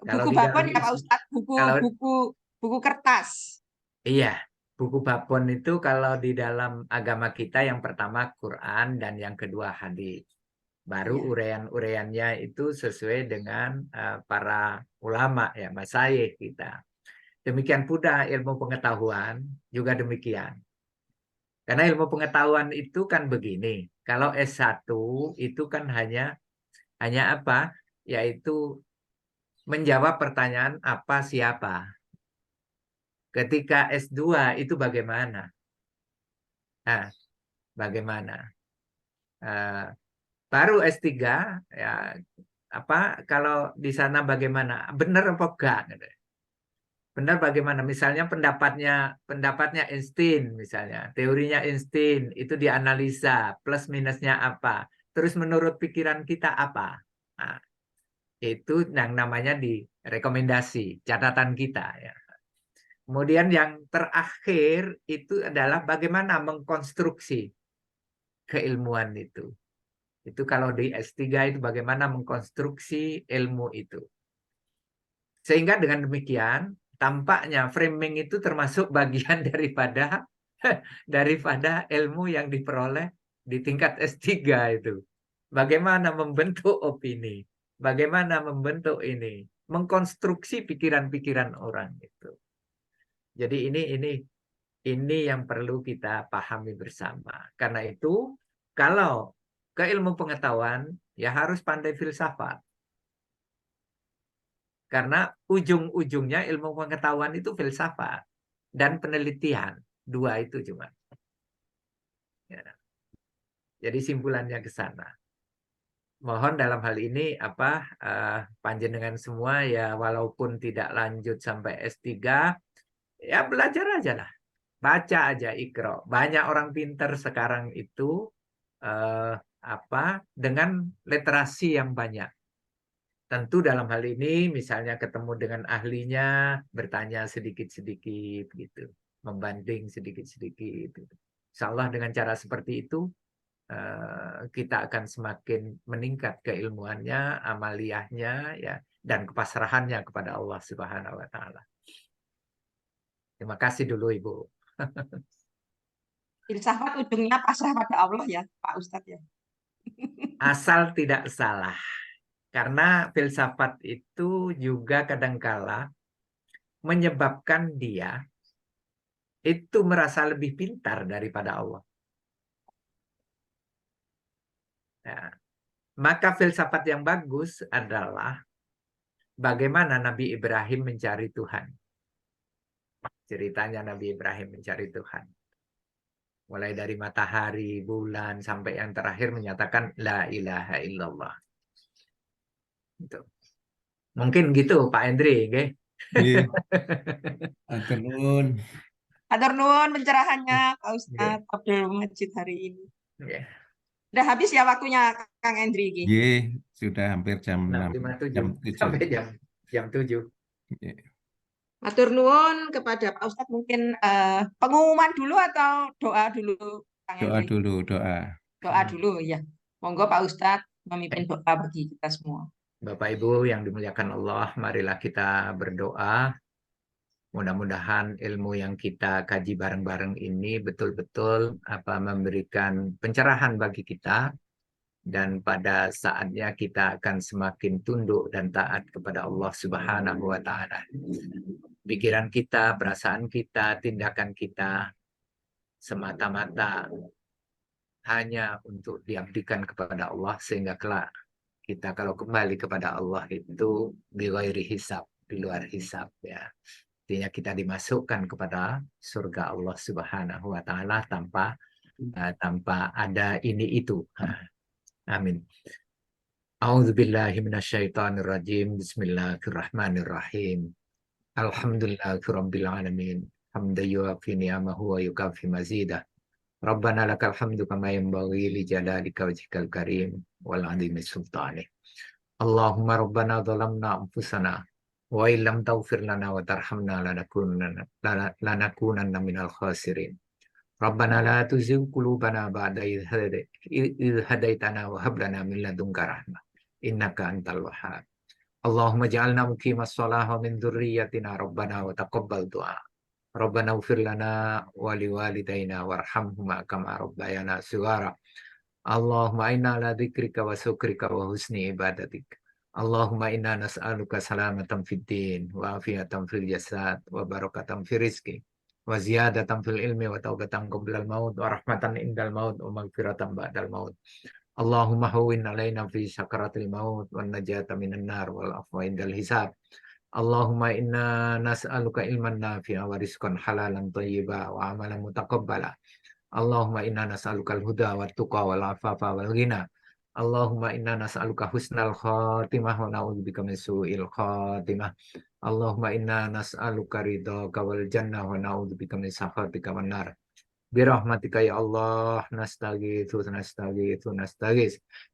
Kalau Buku di babon dalam ya Pak Ustadz, buku kalau buku buku kertas. iya, buku babon itu kalau di dalam agama kita yang pertama Quran dan yang kedua hadis. Baru Iya. urean-ureannya itu sesuai dengan para ulama ya, masyayikh kita. Demikian pula ilmu pengetahuan juga demikian. Karena ilmu pengetahuan itu kan begini. Kalau S1 itu kan hanya apa? Yaitu menjawab pertanyaan apa siapa. Ketika S2 itu bagaimana? Nah, bagaimana? Baru S3 ya apa kalau di sana bagaimana? Benar apa enggak? Benar bagaimana? Misalnya pendapatnya Einstein misalnya, teorinya Einstein itu dianalisa plus minusnya apa? Terus menurut pikiran kita apa? Nah, itu yang namanya direkomendasi, catatan kita ya. Kemudian yang terakhir itu adalah bagaimana mengkonstruksi keilmuan itu. Itu kalau di S3 itu bagaimana mengkonstruksi ilmu itu. Sehingga dengan demikian tampaknya framing itu termasuk bagian daripada ilmu yang diperoleh di tingkat S3 itu. Bagaimana membentuk opini, bagaimana membentuk ini, mengkonstruksi pikiran-pikiran orang itu. Jadi ini yang perlu kita pahami bersama. Karena itu kalau ke ilmu pengetahuan ya harus pandai filsafat. Karena ujung-ujungnya ilmu pengetahuan itu filsafat dan penelitian. Dua itu cuma. Ya. Jadi simpulannya ke sana. Mohon dalam hal ini panjenengan semua ya walaupun tidak lanjut sampai S3 ya belajar aja lah. Baca aja Iqra. Banyak orang pintar sekarang itu dengan literasi yang banyak. Tentu dalam hal ini misalnya ketemu dengan ahlinya, bertanya sedikit-sedikit gitu, membanding sedikit-sedikit. Gitu. Insya Allah dengan cara seperti itu kita akan semakin meningkat keilmuannya, amaliyahnya, ya, dan kepasrahannya kepada Allah Subhanahu Wa Taala. Terima kasih dulu Ibu. Filsafat ujungnya pasrah pada Allah ya Pak Ustadz ya. Asal tidak salah. Karena filsafat itu juga kadangkala menyebabkan dia itu merasa lebih pintar daripada Allah. Nah, maka filsafat yang bagus adalah bagaimana Nabi Ibrahim mencari Tuhan. Ceritanya Nabi Ibrahim mencari Tuhan. Mulai dari matahari, bulan, sampai yang terakhir menyatakan La ilaha illallah. Gitu. Mungkin gitu Pak Hendri. Okay? Atur nuwun. Hatur nuwun pencerahannya Pak Ustadz Abdul Majid hari ini. Yeah. Udah habis ya waktunya Kang Hendri ini. Sudah hampir jam 6, 6.57 jam 7. sampai jam 7. Hatur nuwun kepada Pak Ustadz, mungkin pengumuman dulu atau doa dulu Kang Doa Hendri? dulu, doa. Doa dulu ya. Monggo Pak Ustadz memimpin doa bagi kita semua. Bapak Ibu yang dimuliakan Allah, marilah kita berdoa. Mudah-mudahan ilmu yang kita kaji bareng-bareng ini betul-betul memberikan pencerahan bagi kita dan pada saatnya kita akan semakin tunduk dan taat kepada Allah Subhanahu wa taala. Pikiran kita, perasaan kita, tindakan kita semata-mata hanya untuk diabdikan kepada Allah, sehingga kelak kita kalau kembali kepada Allah itu bighairi hisab, di luar hisab ya. Artinya kita dimasukkan kepada surga Allah Subhanahu wa taala tanpa ada ini itu. Amin. A'udzubillahi minasyaitonirrajim. Bismillahirrahmanirrahim. Alhamdulillahirabbil alamin. Hamdan yuwafi ni'amahu wa yukafi mazidah. Rabbana lakal hamdu kama yanbaghi li jalalika wajhikal karim wal 'azimi sultanih. Allahumma rabbana zalamna anfusana wa illam taghfir lana wa tarhamna lanakunanna minal khasirin. Rabbana la tuzigh qulubana ba'da idh hadaitana wa hab lana min ladunka rahmah innaka antal wahhab. Allahumma ja'alna muqimas shalah wa min dzurriyyatina rabbana wa taqabbal du'a. Rabbana ighfir lana wa liwalidayna warhamhuma kama rabbayana shighara. Allahumma inna ala dzikrika wa syukrika wa husni ibadatik. Allahumma inna nas'aluka salamatan fid din wa afiatan fil jasad wa barakatan fil rizqi wa ziyadatan fil ilmi wa taubatan qablal maut wa rahmatan indal maut wa maghfiratan ba'dal maut. Allahumma hawwin alaina fi sakaratil maut wan najata minan nar wal afwa indal hisab. Allahumma inna nas'aluka ilman nafi'a wa rizqan halalan thayyiba wa amalan mutaqabbala. Allahumma inna nas'aluka al-huda wa tuqa wal afafa wal ghina. Allahumma inna nas'aluka husnal khatimah wa na'udzubika min su'il khatimah. Allahumma inna nas'aluka ridhaka wal jannah wa na'udzubika min sakhatika wan nar. Birahmatika ya Allah nastaghitsu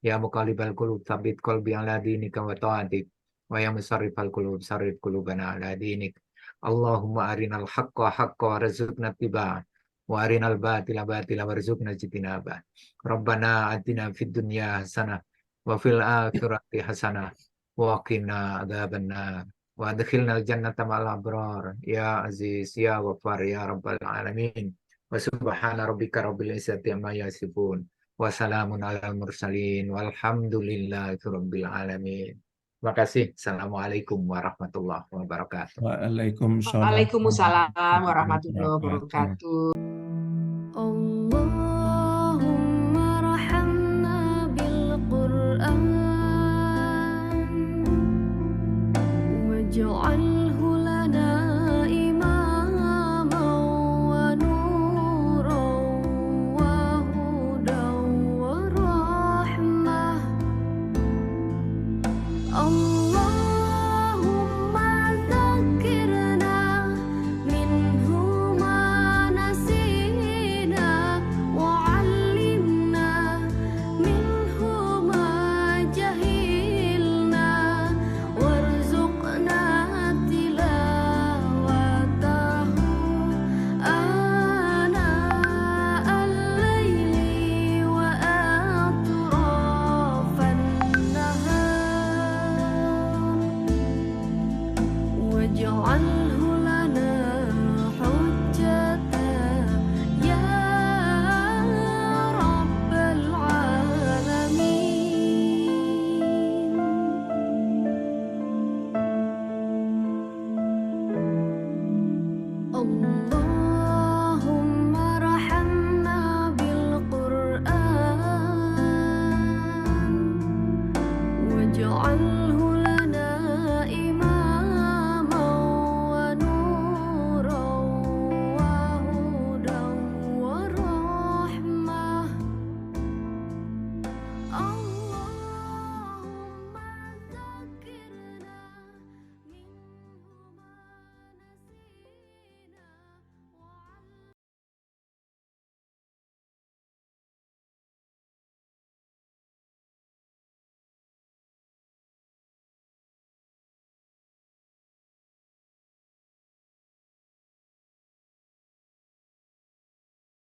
ya muqallibal qulub tsabbit qalbi ala dinika wa ta'atik wa ya musarrifal qulub sarrif qulubana ala dinik. Allahumma arinal haqqa haqqan warzuqna ittiba'ah wa arinal batila batila warzuqna ijtinabah. Rabbana atina fid dunya hasanah wa fil akhirati hasanah wa qina adzabannar wa adkhilnal jannata ma'al abrar ya aziz ya ghaffar ya rabbal alamin. Wa subhana rabbika rabbil izzati amma yasifun wa salamun alal mursalin walhamdulillahi rabbil alamin. Terima kasih. Assalamualaikum warahmatullahi wabarakatuh. Waalaikumsalam Waalaikumsalam warahmatullahi warahmatullahi wabarakatuh. wabarakatuh.